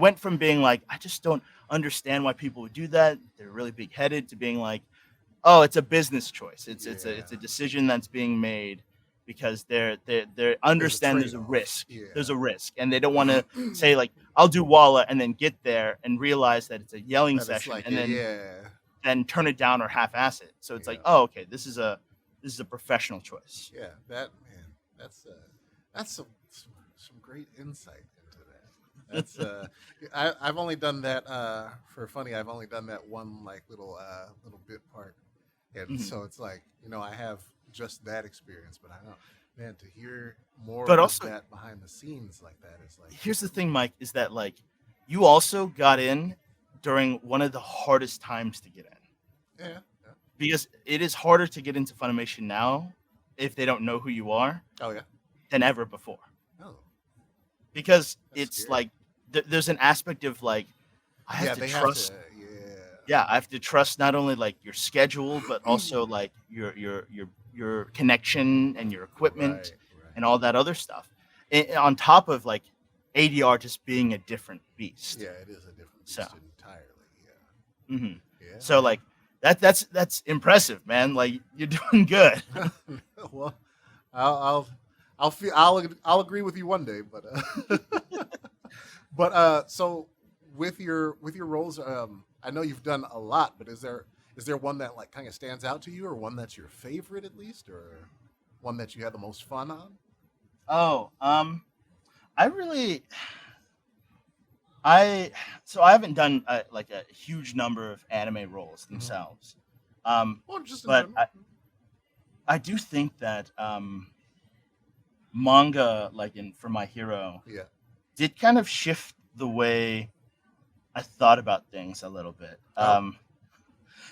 S2: went from being like, I just don't understand why people would do that. They're really big headed to being like, oh, it's a business choice. It's a
S1: Yeah.
S2: decision that's being made because they
S1: There's a
S2: understand there's a
S1: trade-off.
S2: risk. There's
S1: Yeah.
S2: a risk, and they don't want to say like I'll do Walla and then get there and realize that it's a yelling
S1: That it's
S2: session
S1: like,
S2: and
S1: yeah,
S2: then turn it down or half-ass it. So it's like,
S1: yeah,
S2: oh, okay, this is a professional choice.
S1: yeah. That man, that's some great insight into that. That's I've only done that for funny. I've only done that one like little bit part, and
S2: Mhm.
S1: so it's like I have just that experience, but I don't know, man, to hear
S2: But
S1: more of
S2: also,
S1: that behind the scenes like that is like,
S2: here's the thing, Mike, is that like you also got in during one of the hardest times to get in
S1: yeah, yeah.
S2: because it is harder to get into Funimation now if they don't know who you are
S1: Oh yeah.
S2: than ever before.
S1: Oh,
S2: Because
S1: that's
S2: it's
S1: scary.
S2: like there's an aspect of like I have
S1: Yeah,
S2: to
S1: they have to.
S2: trust.
S1: Yeah.
S2: Yeah, I have to trust not only like your schedule but also like your connection and your equipment
S1: Right. Right.
S2: and all that other stuff. On top of like ADR just being a different beast.
S1: Yeah, it is a different
S2: So,
S1: beast entirely.
S2: mhm.
S1: Yeah,
S2: So
S1: man.
S2: like that's impressive, man. Like you're doing good.
S1: Well, I'll I'll I'll agree with you one day, but but so with your roles, I know you've done a lot, but is there one that like kind of stands out to you, or one that's your favorite at least, or one that you had the most fun on?
S2: Oh, I really I so I haven't done like a huge number of anime roles
S1: Hmm.
S2: themselves,
S1: Well, just in
S2: but
S1: general.
S2: I do think that manga, like in for My Hero,
S1: Yeah.
S2: did kind of shift the way I thought about things a little bit.
S1: Oh.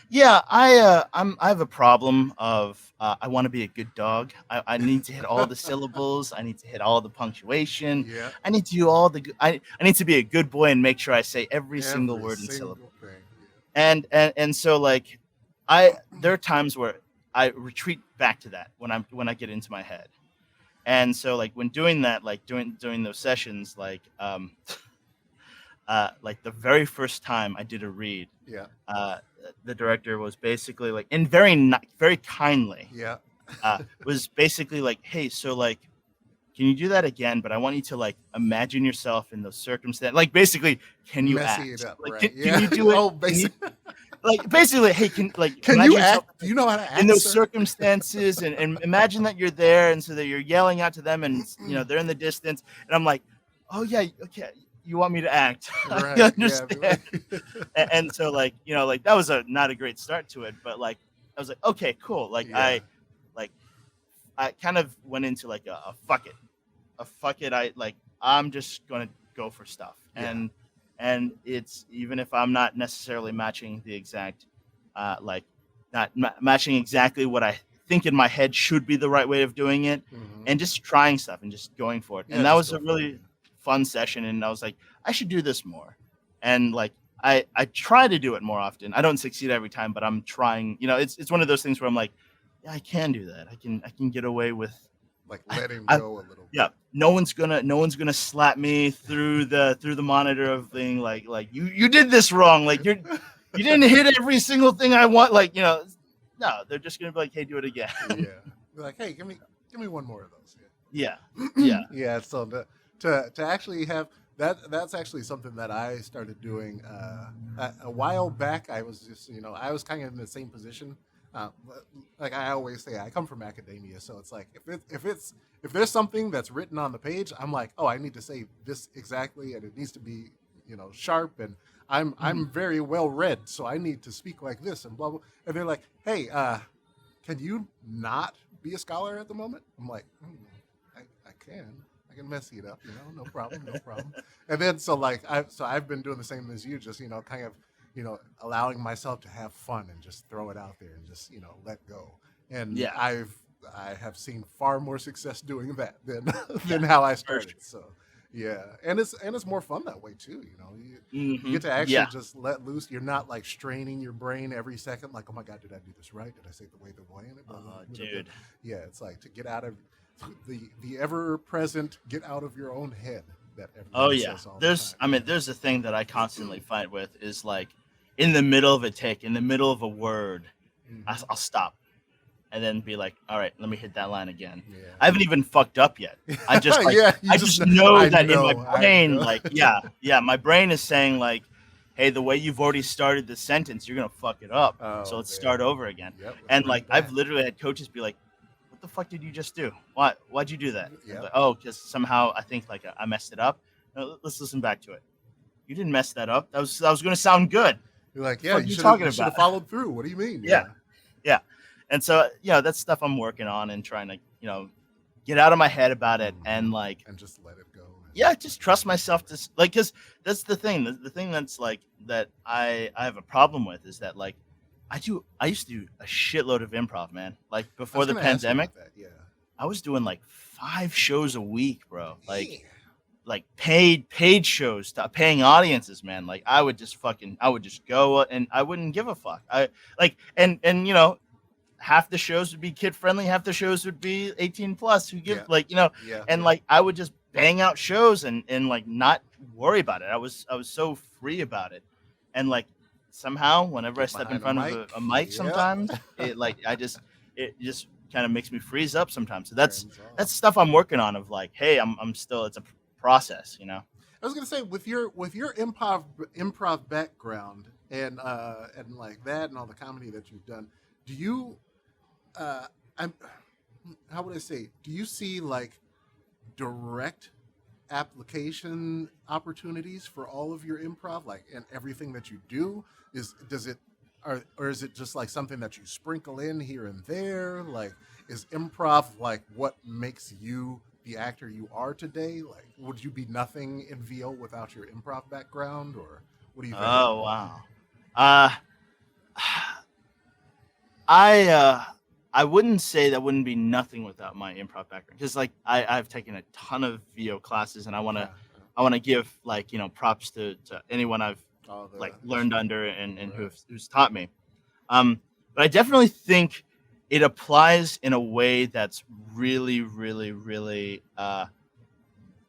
S2: Yeah, I have a problem of I want to be a good dog. I need to hit all the syllables. I need to hit all the punctuation.
S1: Yeah.
S2: I need to do all the. I need to be a good boy and make sure I say every single
S1: Every
S2: word and syllable.
S1: single thing.
S2: And so like, I there are times where I retreat back to that when I get into my head. And so like when doing that, like doing those sessions, like the very first time I did a read,
S1: Yeah.
S2: uh, the director was basically like, and very kindly,
S1: Yeah.
S2: was basically like, hey, so like, can you do that again? But I want you to like imagine yourself in those circumstances. Like basically, can you
S1: Messy it
S2: act?
S1: up,
S2: Like,
S1: right?
S2: can
S1: Yeah.
S2: you do it?
S1: Oh,
S2: Can you
S1: basically.
S2: like basically, hey, can like
S1: Can
S2: imagine
S1: you
S2: yourself
S1: act? Do you know how to
S2: in
S1: act,
S2: those
S1: sir?
S2: circumstances and imagine that you're there and so that you're yelling out to them and they're in the distance and I'm like, oh yeah, okay, you want me to act. I
S1: Right. Yeah.
S2: understand. And so like like that was a not a great start to it, but like I was like, okay, cool. Like
S1: Yeah.
S2: like I kind of went into like a fuck it, I like I'm just gonna go for stuff.
S1: Yeah.
S2: And it's even if I'm not necessarily matching the exact like not matching exactly what I think in my head should be the right way of doing it,
S1: Hmm.
S2: and just trying stuff and just going for it.
S1: Yeah.
S2: And that
S1: Just
S2: was
S1: go
S2: a
S1: for it.
S2: really fun session, and I was like, I should do this more. And like I try to do it more often. I don't succeed every time, but I'm trying. It's one of those things where I'm like, yeah, I can do that. I can get away with.
S1: Like let him
S2: I,
S1: go a little
S2: yeah,
S1: bit.
S2: no one's gonna slap me through the monitor of being like you did this wrong. Like you didn't hit every single thing I want. Like no, they're just gonna be like, hey, do it again.
S1: Yeah. Be like, hey, give me one more of those.
S2: Yeah,
S1: Yeah.
S2: yeah.
S1: Yeah. So to actually have that, that's actually something that I started doing a while back. I was just I was kind of in the same position. Like I always say, I come from academia, so it's like if there's something that's written on the page, I'm like, oh, I need to say this exactly, and it needs to be sharp, and I'm
S2: Mhm.
S1: very well read, so I need to speak like this, and blah blah. And they're like, hey, can you not be a scholar at the moment? I'm like, I can. I can messy it up, no problem, no problem. And then I've been doing the same as you, just kind of allowing myself to have fun and just throw it out there and just let go. And
S2: Yeah,
S1: I have seen far more success doing that than
S2: yeah,
S1: than how I
S2: for
S1: started.
S2: sure.
S1: So yeah, and it's more fun that way too. You
S2: Hmm.
S1: get to actually
S2: Yeah.
S1: just let loose. You're not like straining your brain every second, like, oh my god, did I do this right? Did I say it the way the way in it? Blah, blah,
S2: Oh,
S1: blah, blah, blah.
S2: dude.
S1: Yeah, it's like to get out of the ever present, get out of your own head that
S2: Oh
S1: everyone
S2: yeah.
S1: says all the
S2: There's
S1: time.
S2: I mean there's a thing that I constantly fight with is like in the middle of a take, in the middle of a word,
S1: Hmm.
S2: I'll stop and then be like, all right, let me hit that line again. I
S1: Yeah.
S2: haven't even fucked up yet. I just like
S1: Yeah, you
S2: I
S1: just
S2: just
S1: know.
S2: know
S1: I
S2: that in my
S1: know. I
S2: brain,
S1: know.
S2: like, yeah, my brain is saying like, hey, the way you've already started the sentence, you're gonna fuck it up. So
S1: Oh
S2: let's
S1: man.
S2: start over again.
S1: Yep. Let's
S2: And
S1: bring
S2: like
S1: it
S2: I've
S1: back.
S2: literally had coaches be like, what the fuck did you just do? Why'd you do that? And I'm
S1: Yep.
S2: like, oh, because somehow I think like I messed it up. No, let's listen back to it. You didn't mess that up. That was gonna sound good.
S1: You're like,
S2: The
S1: yeah,
S2: fuck are
S1: you
S2: you
S1: should have
S2: talking
S1: you should have
S2: about?
S1: followed through. What do you mean?
S2: Yeah,
S1: Yeah.
S2: yeah. And so that's stuff I'm working on and trying to get out of my head about it
S1: Hmm.
S2: and like
S1: And just let it go.
S2: yeah, just trust myself to like because that's the thing. The thing that's like that I have a problem with is that like I used to do a shitload of improv, man. Like
S1: I
S2: before
S1: was
S2: the
S1: gonna ask you
S2: pandemic,
S1: about that. Yeah.
S2: I was doing like 5 shows a week, bro.
S1: Yeah.
S2: Like paid shows to paying audiences, man. Like I would just go and I wouldn't give a fuck. I like and half the shows would be kid friendly, half the shows would be 18 plus who give
S1: Yeah.
S2: like
S1: Yeah.
S2: and
S1: Yeah.
S2: like I would just bang out shows and like not worry about it. I was so free about it. And like somehow whenever I
S1: Get
S2: step in
S1: behind the
S2: front of
S1: mic.
S2: a mic
S1: Yep.
S2: sometimes it just kind of makes me freeze up sometimes. So that's
S1: Turns off.
S2: that's stuff I'm working on of like, hey, I'm still it's a process.
S1: I was gonna say with your improv background and like that and all the comedy that you've done, do you uh I'm how would I say? Do you see like direct application opportunities for all of your improv, like and everything that you do? Is does it or is it just like something that you sprinkle in here and there? Like is improv like what makes you the actor you are today? Like, would you be nothing in VO without your improv background, or what do you think?
S2: Oh wow. Uh, I I wouldn't say that wouldn't be nothing without my improv background because like I've taken a ton of VO classes and
S1: Yeah, yeah.
S2: I want to give like props to anyone I've
S1: All
S2: like
S1: the
S2: learned under and
S1: right.
S2: who's taught me. But I definitely think it applies in a way that's really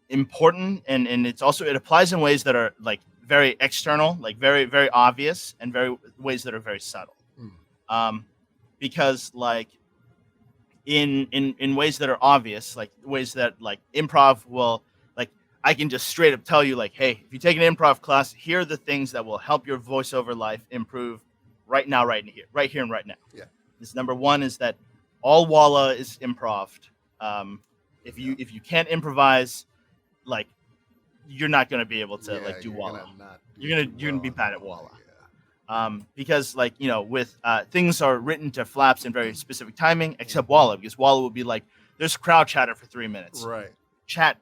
S2: important, and it's also it applies in ways that are like very external, like very obvious, and very ways that are very subtle.
S1: Mm,
S2: Um, because like in ways that are obvious, like ways that like improv will like I can just straight up tell you like, hey, if you take an improv class, here are the things that will help your voiceover life improve right now, right here and right now.
S1: yeah,
S2: This number one is that all Walla is improv. Um,
S1: yeah,
S2: if you can't improvise, like you're not gonna be able to
S1: yeah.
S2: like do
S1: You're gonna
S2: Walla.
S1: not do too
S2: You're gonna
S1: well
S2: be
S1: on
S2: bad at
S1: Walla.
S2: Walla. Because like with things are written to flaps in very specific timing,
S1: Yeah.
S2: except Walla, because Walla will be like, there's crowd chatter for 3 minutes,
S1: Right.
S2: chat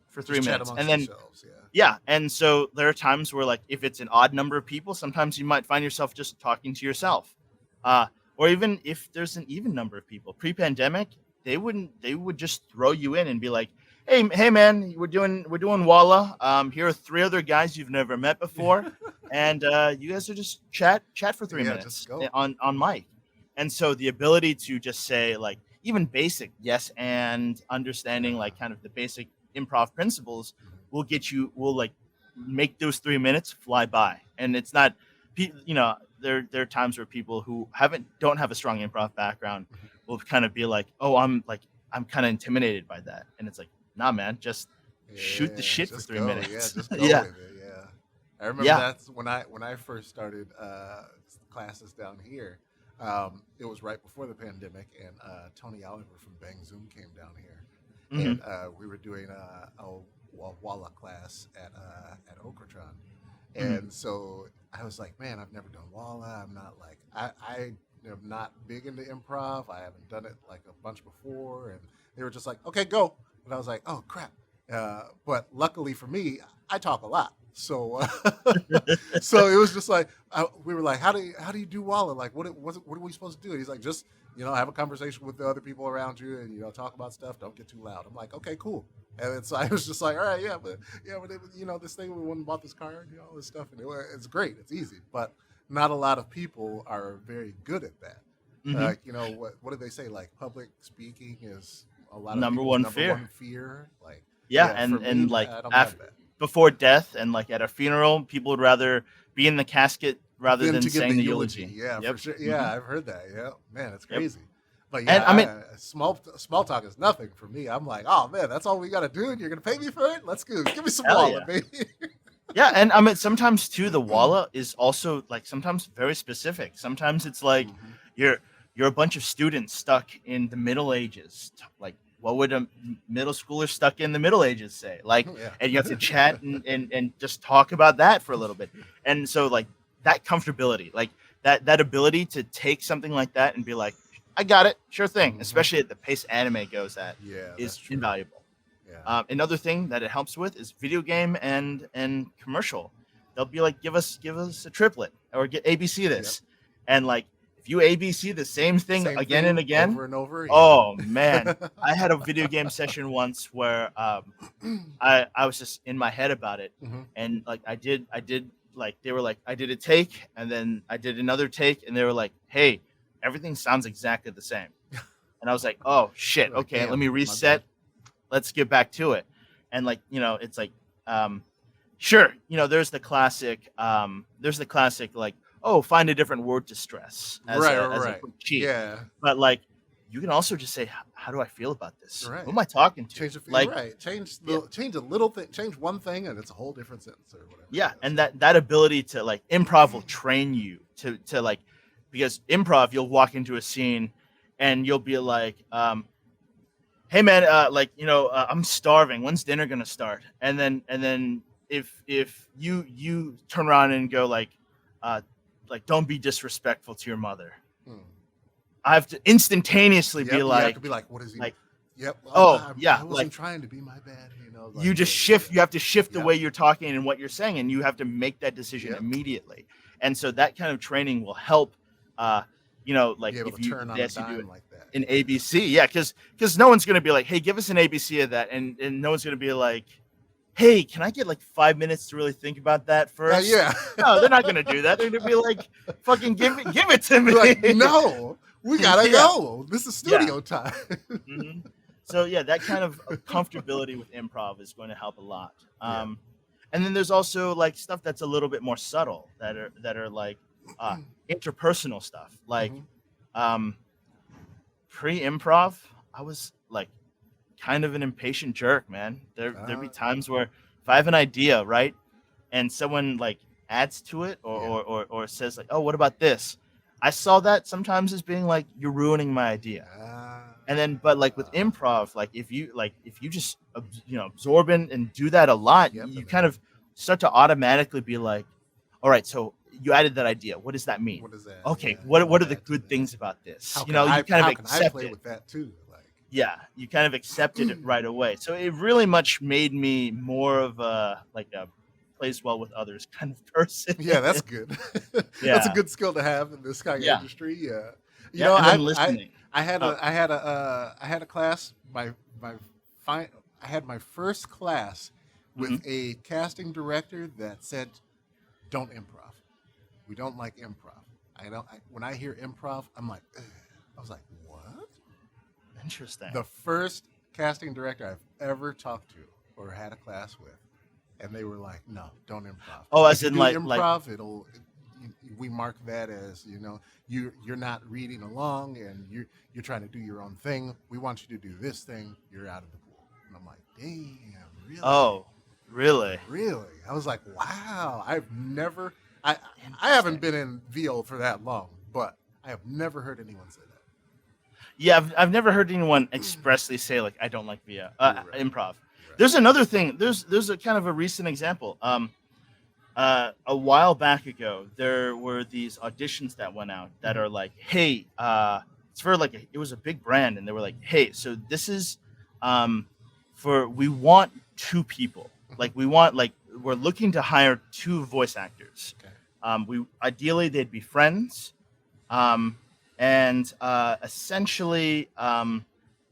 S2: for three
S1: Just chat
S2: minutes, and
S1: amongst
S2: then
S1: yourselves. Yeah.
S2: yeah, and so there are times where like if it's an odd number of people, sometimes you might find yourself just talking to yourself, uh, or even if there's an even number of people. Pre-pandemic, they would just throw you in and be like, hey man, we're doing Walla. Here are three other guys you've never met before, and you guys are just chat for three
S1: Yeah. Just
S2: minutes
S1: go.
S2: on mic, and so the ability to just say like even basic yes and understanding
S1: Yeah.
S2: like kind of the basic improv principles
S1: Mhm.
S2: will like make those 3 minutes fly by. And it's not there are times where people who don't have a strong improv background
S1: Mhm.
S2: will kind of be like, oh, I'm kind of intimidated by that, and it's like, nah man, just shoot the
S1: Yeah.
S2: shit for
S1: Just
S2: three
S1: go. Yeah.
S2: minutes
S1: Just go
S2: Yeah,
S1: with it. Yeah. I remember
S2: yeah.
S1: that's when I first started classes down here. It was right before the pandemic, and Tony Oliver from Bang Zoom came down here,
S2: Hmm.
S1: and we were doing a Walla class at Okratron.
S2: Hmm.
S1: And so I was like, man, I've never done Walla. I'm not like I am not big into improv. I haven't done it like a bunch before. And they were just like, okay, go. And I was like, oh crap. But luckily for me, I talk a lot. So so it was just like we were like, how do you do Walla? Like what are we supposed to do? And he's like, just have a conversation with the other people around you, and talk about stuff. Don't get too loud. I'm like, okay, cool. And it's I was just like, all right, but this thing we went and bought this car, and all this stuff, and it's great, it's easy, but not a lot of people are very good at that.
S2: Hmm.
S1: What do they say? Like public speaking is a lot of
S2: Number
S1: people's
S2: one
S1: number
S2: fear.
S1: one fear. Like,
S2: Yeah,
S1: yeah, for me,
S2: and like
S1: I don't have that.
S2: before death and like at a funeral, people would rather be in the casket rather
S1: Then
S2: than
S1: to give the
S2: saying the
S1: eulogy,
S2: eulogy.
S1: yeah, for
S2: Yep.
S1: sure.
S2: Hmm.
S1: Yeah, I've heard that. Yeah, man, it's
S2: Yep.
S1: crazy. But
S2: And I mean,
S1: yeah, small talk is nothing for me. I'm like, oh man, that's all we got to do, and you're gonna pay me for it. Let's go. Give me some
S2: hell
S1: Walla,
S2: yeah.
S1: baby.
S2: Yeah, and I mean sometimes too the Walla is also like sometimes very specific. Sometimes it's like
S1: Mhm.
S2: you're you're a bunch of students stuck in the Middle Ages. Like what would a middle schooler stuck in the Middle Ages say? Like, and you have to chat and just talk about that for a little bit. And so like that comfortability, like that ability to take something like that and be like, I got it, sure thing.
S1: Mhm.
S2: Especially at the pace anime goes at,
S1: Yeah, that's
S2: is
S1: true.
S2: invaluable.
S1: Yeah.
S2: Another thing that it helps with is video game and commercial. They'll be like, give us a triplet or get ABC
S1: Yep.
S2: this, and like if you ABC the same thing
S1: Same
S2: again and
S1: thing
S2: again,
S1: over and over. Yeah.
S2: oh man, I had a video game session once where I was just in my head about it,
S1: Mhm.
S2: and like I did like they were like I did a take and then I did another take and they were like, hey, everything sounds exactly the same, and I was like, oh shit,
S1: You're like,
S2: okay, let
S1: damn,
S2: me
S1: my bad.
S2: reset, let's get back to it. And like it's like um sure, there's the classic like, oh, find a different word to stress
S1: Right,
S2: as a
S1: right.
S2: quick cheat,
S1: Yeah.
S2: but like you can also just say, how do I feel about this, who
S1: Right.
S2: am I talking to,
S1: Change the
S2: like
S1: right.
S2: yeah,
S1: Change a little thing. Change one thing, and it's a whole different sentence or whatever.
S2: yeah.
S1: Yeah.
S2: And
S1: So.
S2: that ability to like improv will train you to like, because improv you'll walk into a scene and you'll be like, hey man, I'm starving, when's dinner gonna start, and then if you turn around and go like don't be disrespectful to your mother,
S1: Hmm.
S2: I have to instantaneously
S1: Yep,
S2: be
S1: you have to
S2: like,
S1: be like, what is he?
S2: like,
S1: Yep.
S2: oh
S1: I
S2: yeah,
S1: wasn't
S2: like
S1: trying to be my bad. You know,
S2: you
S1: like
S2: just shift. You have to shift the
S1: Yep.
S2: way you're talking and what you're saying, and you have to make that decision
S1: Yep.
S2: immediately. And so that kind of training will help. Uh, like
S1: Be able
S2: if
S1: to
S2: you
S1: turn on
S2: they
S1: a
S2: ask you to do
S1: dime
S2: it
S1: like that.
S2: in ABC, yeah, because no one's gonna be like, hey, give us an ABC of that, and no one's gonna be like, hey, can I get like 5 minutes to really think about that first?
S1: Yeah.
S2: No, they're not gonna do that. They're gonna be like, fucking give it to me.
S1: Be like, no, we gotta
S2: Yeah.
S1: go. This is studio time.
S2: Mhm. So yeah, that kind of comfortability with improv is going to help a lot.
S1: Yeah.
S2: And then there's also like stuff that's a little bit more subtle that are like interpersonal stuff. Like
S1: Mhm.
S2: pre-improv, I was like kind of an impatient jerk, man. There'd be times where if I have an idea, right, and someone like adds to it or says like, oh, what about this? I saw that sometimes as being like, you're ruining my idea. And then, but like with improv, like if you just absorb in and do that a lot,
S1: Yep,
S2: you
S1: and
S2: kind of start to automatically be like, all right, so you added that idea. What does that mean?
S1: What is that?
S2: Okay,
S1: Yeah,
S2: what are
S1: add
S2: the
S1: to
S2: good
S1: that.
S2: things about this?
S1: How
S2: You know,
S1: can
S2: you kind of
S1: how can I
S2: accept
S1: play
S2: it.
S1: with that too? Like,
S2: Yeah, you kind of accepted it right away. So it really much made me more of a plays well with others kind of person.
S1: yeah, that's good. That's a
S2: Yeah.
S1: good skill to have in this kind of
S2: Yeah.
S1: industry. Yeah. You
S2: Yeah,
S1: know,
S2: and then
S1: I
S2: listening.
S1: I had
S2: Oh.
S1: I had a class my I had my first class with
S2: Mhm.
S1: a casting director that said, "Don't improv. We don't like improv." When I hear improv, I'm like, ugh. I was like, "What?"
S2: Interesting.
S1: The first casting director I've ever talked to or had a class with, and they were like, "No, don't improv.
S2: Oh,
S1: If
S2: as
S1: you
S2: in
S1: do
S2: like
S1: improv, we mark that as you're not reading along and you're trying to do your own thing. We want you to do this thing. You're out of the pool." And I'm like, "Damn, really?
S2: oh, really?
S1: Really?" I was like, "Wow, I haven't been in VO for that long, but I have never heard anyone say that."
S2: Yeah, I've never heard anyone expressly say like I don't like via
S1: Right.
S2: improv.
S1: Right.
S2: There's another thing. There's a kind of a recent example. A while back ago, there were these auditions that went out that are like, hey, it's for like it was a big brand, and they were like, hey, so this is we want two people. Like we're looking to hire two voice actors.
S1: Okay.
S2: We ideally they'd be friends. And essentially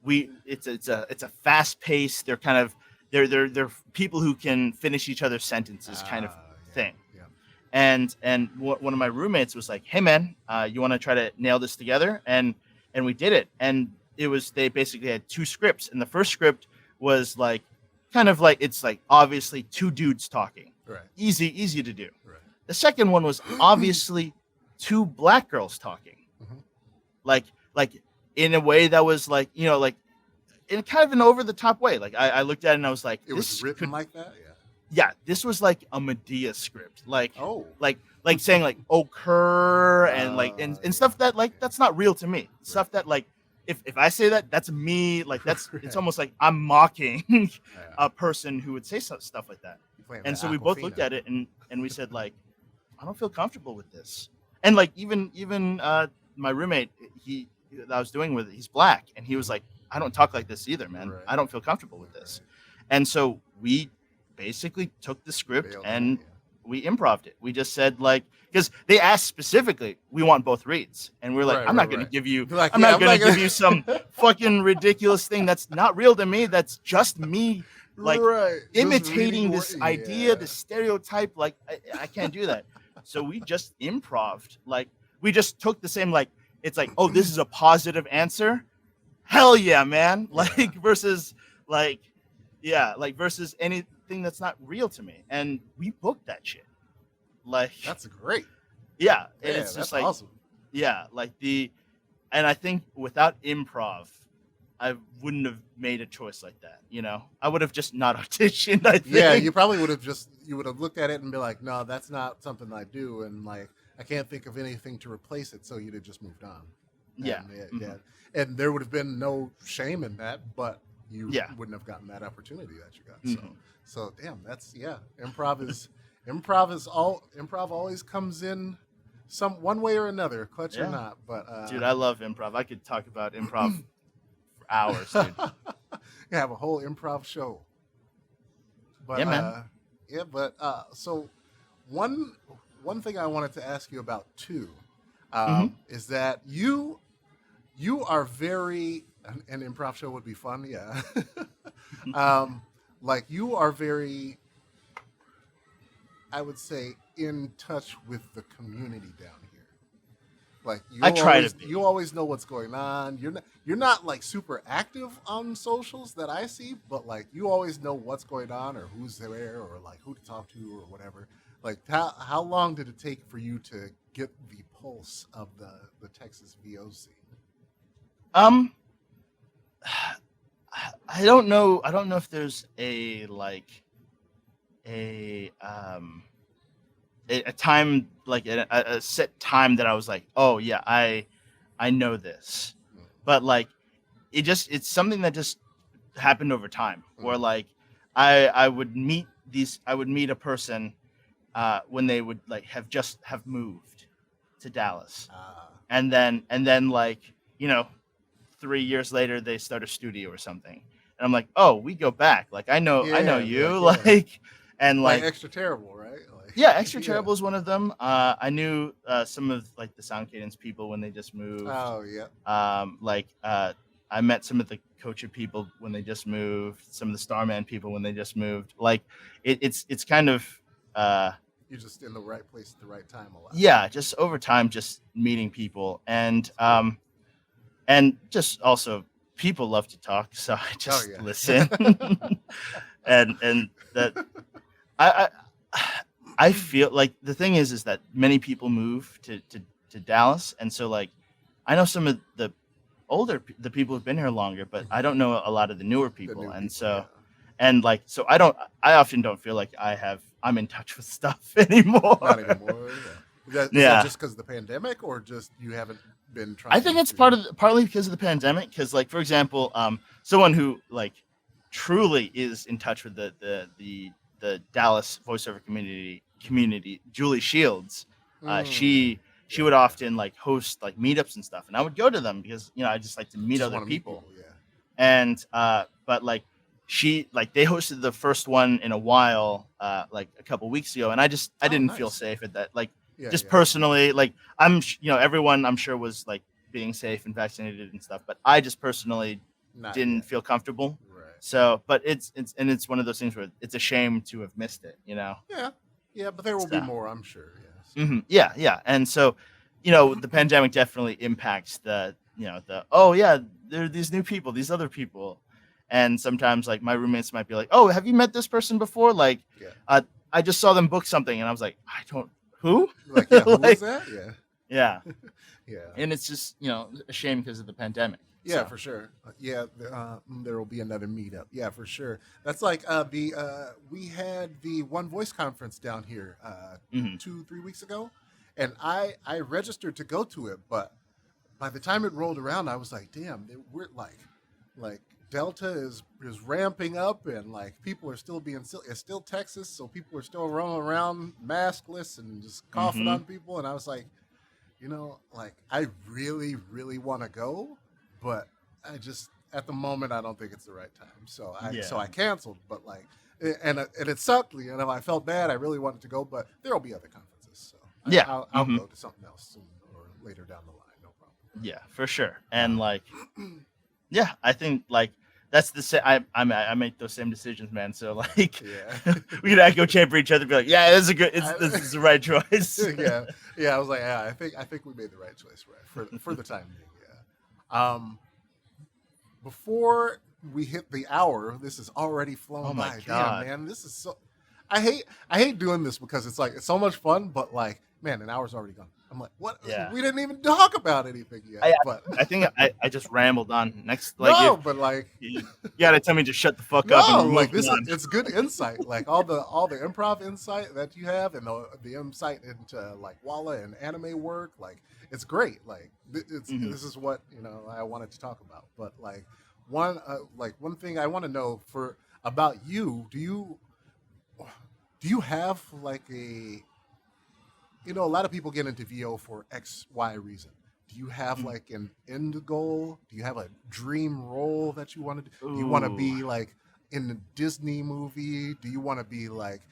S2: it's a fast pace. They're kind of they're people who can finish each other's sentences kind of thing.
S1: Yeah.
S2: And one of my roommates was like, hey man, you want to try to nail this together? And we did it. And they basically had two scripts, and the first script was like kind of like it's like obviously two dudes talking,
S1: Right.
S2: easy to do.
S1: Right.
S2: The second one was obviously two black girls talking,
S1: Mhm.
S2: like in a way that was like like in kind of an over the top way. Like I looked at it and I was like,
S1: It
S2: this
S1: was written like that. Yeah.
S2: yeah, this was like a Medea script, like
S1: Oh.
S2: like saying like occur and like and stuff that like that's not real to me. Stuff that like if I say that, that's me. Like that's it's almost like I'm mocking
S1: Yeah.
S2: a person who would say stuff like that.
S1: You're playing
S2: And
S1: that
S2: so we both looked
S1: Aquafina.
S2: at it and we said like, I don't feel comfortable with this. And like even my roommate, that I was doing with it, he's black, and he was like, I don't talk like this either, man.
S1: Right.
S2: I don't feel comfortable with this. And so we basically took the script
S1: Bailed
S2: and
S1: out,
S2: we improved it. We just said like, because they asked specifically, we want both reads, and we're like,
S1: Right,
S2: I'm not
S1: right,
S2: going
S1: right.
S2: to give you,
S1: Like,
S2: I'm
S1: yeah,
S2: not
S1: I'm
S2: going
S1: not
S2: to give
S1: gonna-
S2: you some fucking ridiculous thing that's not real to me. That's just me like
S1: right. Just
S2: imitating
S1: reading
S2: this
S1: what-
S2: idea,
S1: yeah.
S2: this stereotype. Like I can't do that. So we just improved. Like we just took the same like it's like, oh, this is a positive answer. Hell yeah, man. Like versus like versus anything that's not real to me. And we booked that shit. Like
S1: That's great.
S2: yeah, and
S1: Yeah,
S2: it's just
S1: that's
S2: like
S1: awesome.
S2: yeah, like and I think without improv, I wouldn't have made a choice like that. I would have just not auditioned. I think.
S1: Yeah, you probably would have looked at it and be like, no, that's not something I do, and like I can't think of anything to replace it, so you'd have just moved on.
S2: Yeah.
S1: And, and there would have been no shame in that, but you
S2: Yeah.
S1: wouldn't have gotten that opportunity that you got.
S2: Mhm.
S1: So damn, that's improv always comes in some one way or another, clutch or
S2: Yeah,
S1: not. But
S2: dude, I love improv. I could talk about improv for hours, dude.
S1: you have a whole improv show. But
S2: Yeah, man.
S1: yeah, but so one one thing I wanted to ask you about too
S2: Hmm.
S1: is that you are very an improv show would be fun, yeah. um, like you are very, I would say, in touch with the community down here. Like
S2: I try to
S1: you
S2: be.
S1: always know what's going on. You're not like super active on socials that I see, but like you always know what's going on or who's there or like who to talk to or whatever. Like how long did it take for you to get the pulse of the Texas VO scene?
S2: Um, I don't know. I don't know if there's a like a a time like a set time that I was like, oh yeah, I know this, but like it's something that just happened over time. Where
S1: Mm-hmm.
S2: like I would meet a person when they would like have moved to Dallas,
S1: Uh,
S2: and then like you know 3 years later they start a studio or something, and I'm like, oh, we go back. Like I know
S1: yeah,
S2: you
S1: like yeah,
S2: like, and
S1: like
S2: like
S1: extra terrible, right?
S2: yeah,
S1: Like
S2: Extra
S1: yeah.
S2: Terrible is one of them. I knew some of like the Sound Cadence people when they just moved.
S1: Oh yeah.
S2: Like I met some of the Kocha people when they just moved. Some of the Starman people when they just moved. Like it's kind of uh,
S1: You're just in the right place at the right time a lot.
S2: yeah, just over time, just meeting people
S1: It's cool.
S2: and just also people love to talk, so I
S1: Oh
S2: just listen,
S1: yeah.
S2: and that I I feel like the thing is that many people move to Dallas, and so like I know some of the people who've been here longer, but I
S1: Mhm.
S2: don't know a lot of the newer
S1: The
S2: people,
S1: new
S2: and
S1: people, yeah.
S2: so like so I often don't feel like I'm in touch with stuff anymore.
S1: Not anymore. Yeah. Is that
S2: Yeah,
S1: just because of the pandemic, or just you haven't been
S2: I think
S1: trying
S2: it's
S1: to?
S2: partly because of the pandemic. Because like for example, someone who like truly is in touch with the Dallas voiceover community, Julie Shields,
S1: Mm,
S2: she
S1: yeah,
S2: would
S1: yeah.
S2: often like host like meetups and stuff, and I would go to them because I just like to meet
S1: Just
S2: other
S1: want to meet
S2: people.
S1: people. Yeah.
S2: And but like they hosted the first one in a while, like a couple weeks ago, and I
S1: Oh,
S2: didn't feel
S1: nice.
S2: safe at that. Like
S1: Yeah,
S2: just
S1: yeah.
S2: personally, like everyone I'm sure was like being safe and vaccinated and stuff, but I just personally
S1: Not
S2: didn't
S1: yet.
S2: feel comfortable.
S1: Right.
S2: So, but it's one of those things where it's a shame to have missed it.
S1: Yeah. Yeah, but there will be
S2: So,
S1: more, I'm sure. Yeah. So.
S2: yeah, yeah, and so, the pandemic definitely impacts the oh yeah, there are these new people, these other people, and sometimes like my roommates might be like, oh, have you met this person before? Like,
S1: Yeah.
S2: uh, I just saw them book something, and I was like, I don't who,
S1: Like, yeah. Who is
S2: like,
S1: that? Yeah.
S2: yeah,
S1: Yeah.
S2: and it's just a shame because of the pandemic.
S1: Yeah,
S2: So,
S1: for sure. Yeah, there will be another meetup. Yeah, for sure. That's like the we had the One Voice conference down here
S2: mhm.
S1: 2 3 weeks ago, and I registered to go to it, but by the time it rolled around, I was like, damn, we're like Delta is ramping up, and like people are still being still. It's still Texas, so people are still rolling around maskless and just coughing
S2: Mhm.
S1: on people, and I was like, like I really, really want to go, but I just at the moment I don't think it's the right time. So I
S2: Yeah.
S1: canceled. But like, and it sucked. I felt bad. I really wanted to go, but there will be other conferences, so
S2: Yeah.
S1: I'll
S2: Mhm.
S1: go to something else soon or later down the line. No
S2: Yeah, for sure. And
S1: problem.
S2: like, yeah, I think like that's the same. I make those same decisions, man. So like,
S1: Yeah.
S2: we could echo chamber each other, be like, yeah, this is a good. This
S1: I,
S2: is the right choice.
S1: yeah, yeah. I was like, yeah, I think we made the right choice, right, for the time being. Yeah. Before we hit the hour, this has already
S2: Oh
S1: flown
S2: my
S1: by. Damn,
S2: god.
S1: man, this is so. I hate doing this because it's like it's so much fun, but like, man, an hour's already gone. I'm like, what?
S2: Yeah.
S1: We didn't even talk about anything yet.
S2: I
S1: But
S2: I think I just rambled on. Next, like
S1: no,
S2: if
S1: but like,
S2: you gotta tell me to shut the fuck up and
S1: no,
S2: we're
S1: like
S2: moving
S1: this is
S2: on.
S1: it's good insight. Like all the improv insight that you have and the insight into like Walla and anime work, like it's great. Like
S2: Hmm.
S1: this is what I wanted to talk about. But one thing I want to know for about you, do you have like a lot of people get into VO for X, Y reason. Do you have
S2: Mm.
S1: like an end goal? Do you have a dream role that you want to do? Do you want to
S2: Ooh.
S1: be like in the Disney movie? Do you want to be like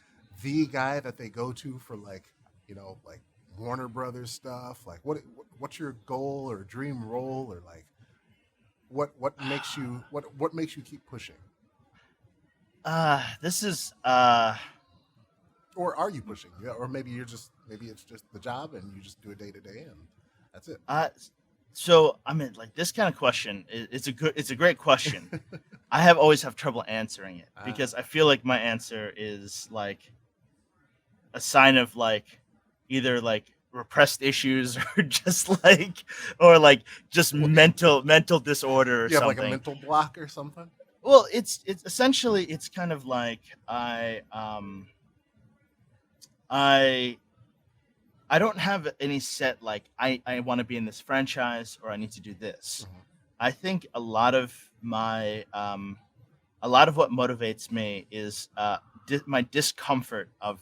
S1: the guy that they go to for like, like Warner Brothers stuff? Like what's your goal or dream role, or like what makes you keep pushing?
S2: This is
S1: Or are you pushing? Yeah, or maybe it's just the job and you just do it day to day and that's it.
S2: uh so I mean, like, this kind of question, it's a great question. I have always have trouble answering it
S1: Ah,
S2: because I feel like my answer is like a sign of like either like repressed issues or just
S1: well,
S2: mental disorder or
S1: you have like a
S2: something.
S1: mental block or something.
S2: Well, it's essentially, it's kind of like I I don't have any set like I want to be in this franchise or I need to do this.
S1: Mhm.
S2: I think a lot of what motivates me is my discomfort of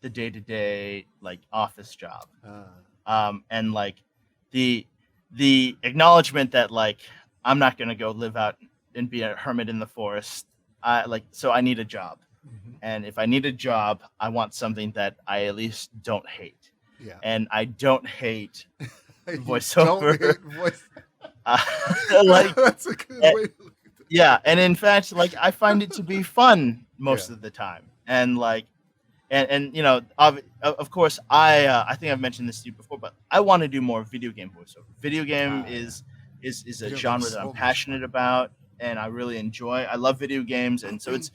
S2: the day to day like office job,
S1: Uh,
S2: and like the the acknowledgement that like I'm not gonna go live out and be a hermit in the forest. So I need a job,
S1: mhm.
S2: and if I need a job, I want something that I at least don't hate,
S1: Yeah.
S2: and I don't hate
S1: You don't
S2: voiceover.
S1: hate voice.
S2: uh, like
S1: That's a good
S2: eh,
S1: way to look at that.
S2: yeah, and in fact, like, I find it to be fun
S1: Yeah.
S2: most of the time, and like and of course, I think I've mentioned this to you before, but I want to do more video game voiceover. Video game
S1: Ah, yeah.
S2: is a
S1: Video games
S2: genre that I'm
S1: so much fun.
S2: passionate about, and I really enjoy. I love video games, and so it's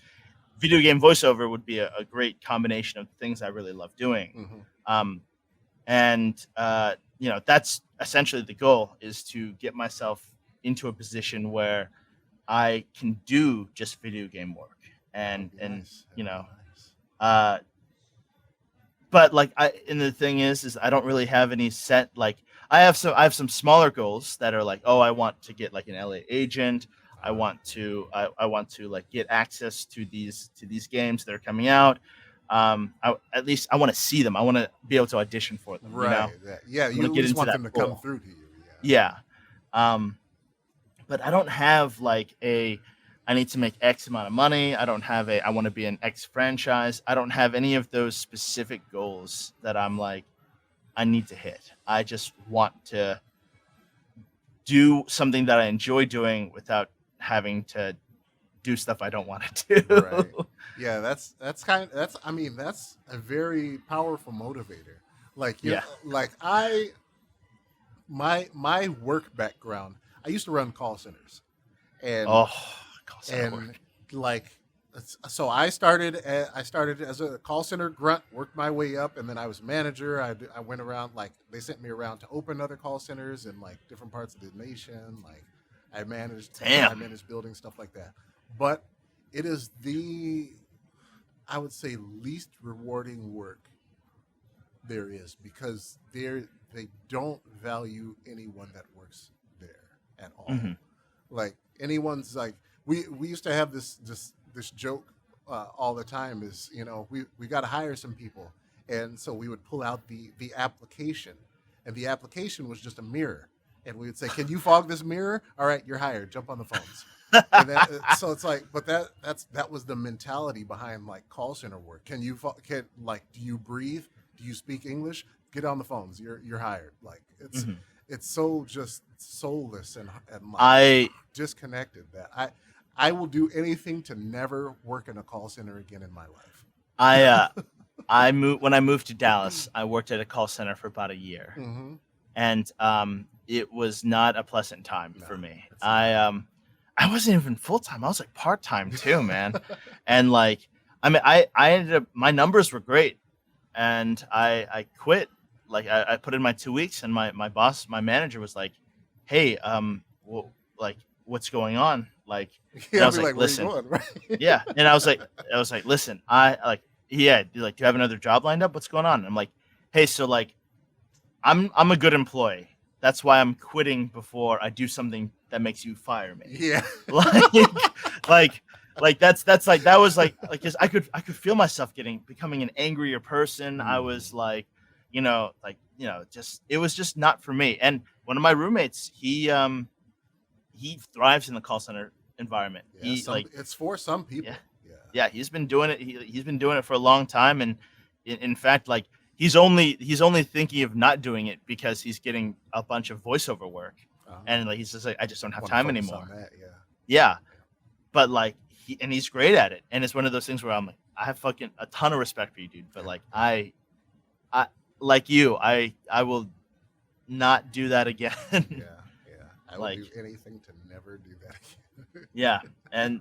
S2: video game voiceover would be a great combination of things I really love doing.
S1: Hmm.
S2: Um, and that's essentially the goal, is to get myself into a position where I can do just video game work,
S1: That would
S2: and
S1: be nice. That
S2: you
S1: would be
S2: know
S1: nice.
S2: uh but like I and the thing is I don't really have any set, like, I have some smaller goals that are like, oh, I want to get like an LA agent.
S1: Uh,
S2: I want to like get access to these games that are coming out. At least I want to see them. I want to be able to audition for them, you know.
S1: right. Yeah.
S2: I want
S1: You
S2: to
S1: at
S2: get
S1: least
S2: into
S1: want
S2: that
S1: them to come
S2: pool.
S1: through to you.
S2: Yeah. Um but I don't have like a I need to make X amount of money. I don't have a I want to be an X franchise. I don't have any of those specific goals that I'm like I need to hit. I just want to do something that I enjoy doing without having to do stuff I don't want to
S1: Yeah. Right.
S2: do.
S1: Yeah. That's I mean that's a very powerful motivator. Like
S2: Yeah.
S1: like my work background. I used to run call centers, and
S2: Oh, call center
S1: and
S2: work.
S1: like so I started as a call center grunt, worked my way up, and then I was manager. I went around, like they sent me around to open other call centers in like different parts of the nation. Like I
S2: Damn.
S1: managed buildings, stuff like that. But it is the, I would say, least rewarding work there is, because they don't value anyone that works there at all.
S2: Hmm.
S1: Like anyone's like we used to have this joke all the time, is we got to hire some people, and so we would pull out the application, and the application was just a mirror, and we would say, can you fog this mirror? All right, you're hired, jump on the phones. And so it's like, but that was the mentality behind like call center work. Can, like, do you breathe, do you speak English, get on the phones, you're hired. Like
S2: Hmm.
S1: it's so just soulless and like
S2: I
S1: disconnected, that I will do anything to never work in a call center again in my life.
S2: I I moved when I moved to Dallas. I worked at a call center for about a year,
S1: Hmm.
S2: and it was not a pleasant time
S1: No,
S2: for me.
S1: it's not.
S2: I wasn't even full time. I was like part time too, man. And like, I mean, I ended up, my numbers were great, and I quit. Like, I put in my 2 weeks, and my boss, my manager, was like, "Hey, like, what's going on?" Like, and
S1: Yeah,
S2: I
S1: I'll
S2: was
S1: be
S2: like,
S1: like, where you
S2: "Listen."
S1: going? Right.
S2: Yeah, and I was like, listen, I like, yeah, like, do you have another job lined up? What's going on? I'm like, hey, so like, I'm a good employee. That's why I'm quitting before I do something that makes you fire me.
S1: Yeah.
S2: Like, like, that's like, that was like, because I could feel myself becoming an angrier person. I
S1: Mm.
S2: was like, just it was just not for me. And one of my roommates, he thrives in the call center environment.
S1: Yeah,
S2: He like
S1: it's for some
S2: yeah,
S1: people. Yeah.
S2: yeah, he's been doing it. He's been doing it for a long time, and in fact, like he's only thinking of not doing it because he's getting a bunch of voiceover work,
S1: Uh,
S2: and like he's just like, I just don't have
S1: Want to
S2: time
S1: focus on
S2: anymore.
S1: that. Yeah.
S2: Yeah, but like he's great at it, and it's one of those things where I'm like, I have fucking a ton of respect for you, dude. But
S1: Yeah.
S2: like I like you, I will not do that again.
S1: Yeah. Yeah. I would
S2: Like
S1: do anything to never do that again.
S2: yeah, and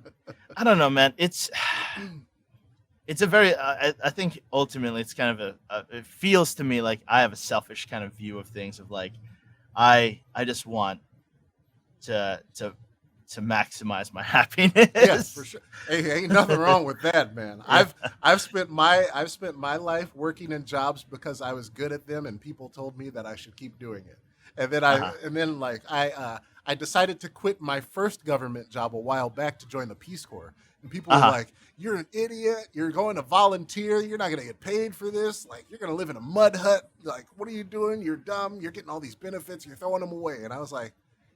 S2: I don't know, man. It's a very I think ultimately it's kind of it feels to me like I have a selfish kind of view of things of like I just want to to maximize my
S1: Yes, for
S2: happiness.
S1: sure. Hey, ain't nothing wrong with that, man.
S2: Yeah.
S1: I've spent my life working in jobs because I was good at them, and people told me that I should keep doing it. And then
S2: Uh-huh.
S1: like I decided to quit my first government job a while back to join the Peace Corps, and people were
S2: Uh-huh.
S1: like, "You're an idiot. You're going to volunteer. You're not going to get paid for this. Like, you're going to live in a mud hut. Like, what are you doing? You're dumb. You're getting all these benefits. You're throwing them away." And I was like,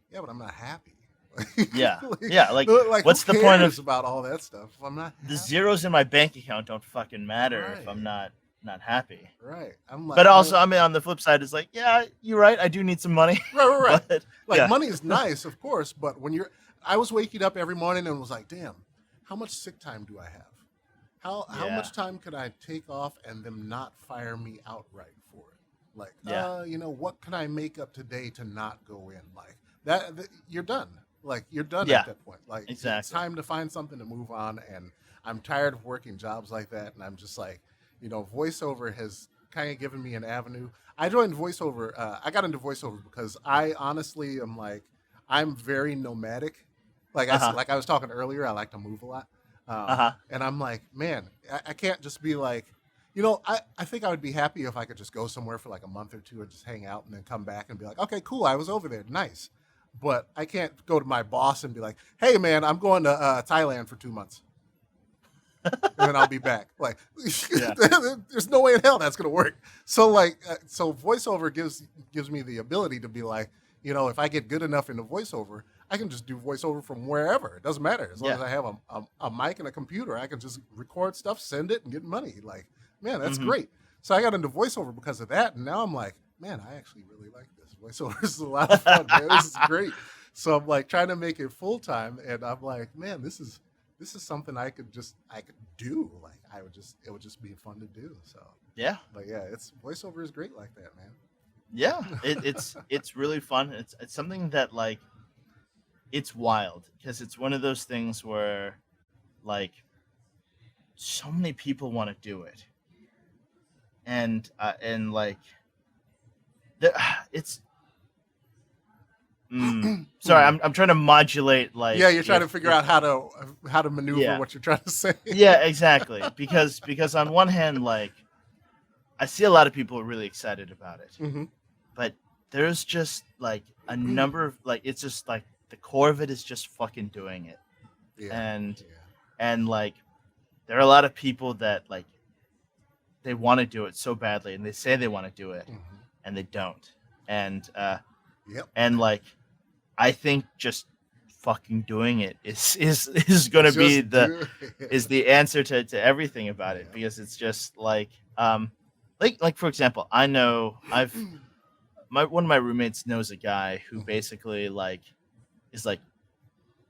S1: "Yeah, but I'm not happy."
S2: Yeah.
S1: Like,
S2: Yeah, like
S1: like,
S2: what's
S1: who
S2: the point
S1: cares
S2: of
S1: about all that stuff if I'm not
S2: the
S1: happy?
S2: zeros in my bank account don't fucking matter if
S1: Right,
S2: I'm not happy.
S1: right. I'm like,
S2: But also, I mean, on the flip side, it's like, yeah, you're right. I do need some money,
S1: right.
S2: but
S1: Like,
S2: yeah,
S1: money is nice, of course, but I was waking up every morning and was like, damn, how much sick time do I have? How
S2: yeah,
S1: much time could I take off and them not fire me outright for it? Like,
S2: yeah,
S1: what can I make up today to not go in? Like you're done. Like, you're done
S2: yeah,
S1: at that point. Like, it's
S2: exactly.
S1: time to find something to move on. And I'm tired of working jobs like that. And I'm just like, voiceover has kind of given me an avenue. I joined voiceover. I got into voiceover because I honestly am like, I'm very nomadic. Like
S2: Uh huh.
S1: like I was talking earlier, I like to move a lot.
S2: Uh huh.
S1: And I'm like, man, I can't just be like, I think I would be happy if I could just go somewhere for like a month or two and just hang out and then come back and be like, okay, cool, I was over there, nice. But I can't go to my boss and be like, hey, man, I'm going to Thailand for 2 months and then I'll be back. Like,
S2: Yeah.
S1: there's no way in hell that's gonna work. So like, so voiceover gives me the ability to be like, if I get good enough into voiceover, I can just do voiceover from wherever. It doesn't matter as long
S2: Yeah.
S1: as I have a mic and a computer. I can just record stuff, send it, and get money. Like, man, that's
S2: Hmm.
S1: great. So I got into voiceover because of that, and now I'm like, man, I actually really like this. Voiceover is a lot of fun, man. This is great. So I'm like trying to make it full time, and I'm like, man, this is something I could do. Like, it would just be fun to do. So,
S2: Yeah.
S1: but yeah, it's voiceover is great like that,
S2: Yeah. It's really fun. It's something that like it's wild because it's one of those things where like so many people want to do it, and like the, it's sorry,
S1: man.
S2: I'm trying to modulate like
S1: Yeah, you're trying to
S2: if
S1: figure out how to maneuver
S2: yeah,
S1: what you're trying to say.
S2: yeah, exactly, because on one hand like I see a lot of people really excited about it,
S1: Hmm.
S2: but there's just like a number of like it's just like the core of it is just fucking doing it,
S1: Yeah,
S2: and
S1: yeah.
S2: and like there are a lot of people that like they want to do it so badly and they say they want to do it
S1: Hmm.
S2: and they don't, and
S1: Yep.
S2: and like I think just fucking doing it is gonna be
S1: Just do it.
S2: the answer to everything about it,
S1: Yeah.
S2: because it's just like for example, I know I've one of my roommates knows a guy who
S1: Mhm.
S2: basically like is like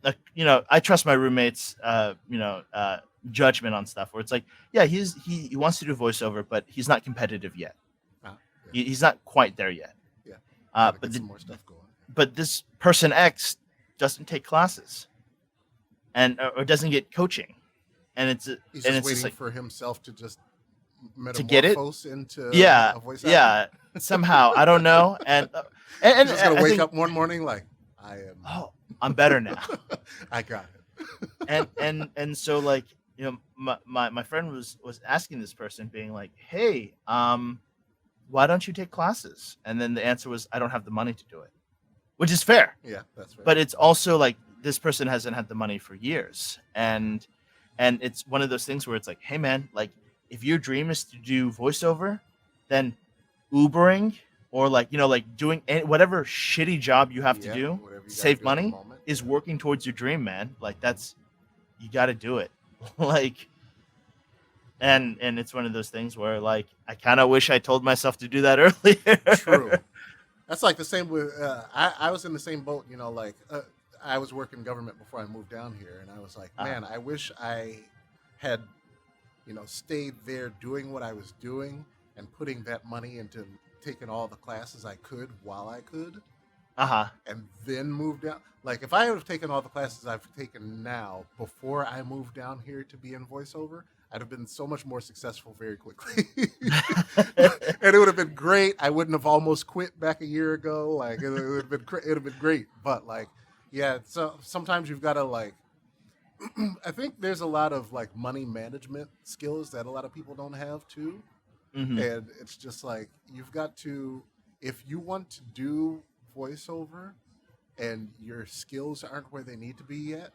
S2: I trust my roommates judgment on stuff where it's like, yeah, he wants to do voiceover but he's not competitive yet.
S1: Ah, yeah,
S2: He's not quite there yet.
S1: yeah. Got to
S2: But
S1: get some more stuff going.
S2: but this person X doesn't take classes and or doesn't get coaching, and
S1: He's
S2: and
S1: just
S2: it's just
S1: waiting
S2: like
S1: for himself to just
S2: to get it.
S1: metamorphose into
S2: Yeah,
S1: a voice actor.
S2: yeah. Somehow I don't know,
S1: He's just gonna
S2: I
S1: wake
S2: think,
S1: up one morning like, I am.
S2: oh, I'm better now.
S1: I got it.
S2: And so like my friend was asking this person being like, hey, why don't you take classes? And then the answer was, I don't have the money to do it, which is fair,
S1: Yeah, that's fair.
S2: but it's also like this person hasn't had the money for years, and it's one of those things where it's like, hey man, like if your dream is to do voiceover, then Ubering or like like doing whatever shitty job you have to
S1: Yeah,
S2: do
S1: whatever you
S2: to
S1: got to
S2: save
S1: do at the
S2: money
S1: moment.
S2: is working towards your dream, man. Like that's you got to do it. Like and it's one of those things where like I kind of wish I told myself to do that
S1: True.
S2: earlier.
S1: That's like the same with I was in the same boat, like I was working government before I moved down here, and I was like,
S2: uh,
S1: man, I wish I had stayed there doing what I was doing and putting that money into taking all the classes I could while I could,
S2: uh-huh.
S1: and then moved down. Like if I would have taken all the classes I've taken now before I moved down here to be in voiceover, I'd have been so much more successful very quickly. And it would have been great. I wouldn't have almost quit back a year ago. Like it would have been it would have been great. But like yeah, so sometimes you've got to like I think there's a lot of like money management skills that a lot of people don't have too.
S2: Hmm.
S1: And it's just like you've got to, if you want to do voiceover and your skills aren't where they need to be yet,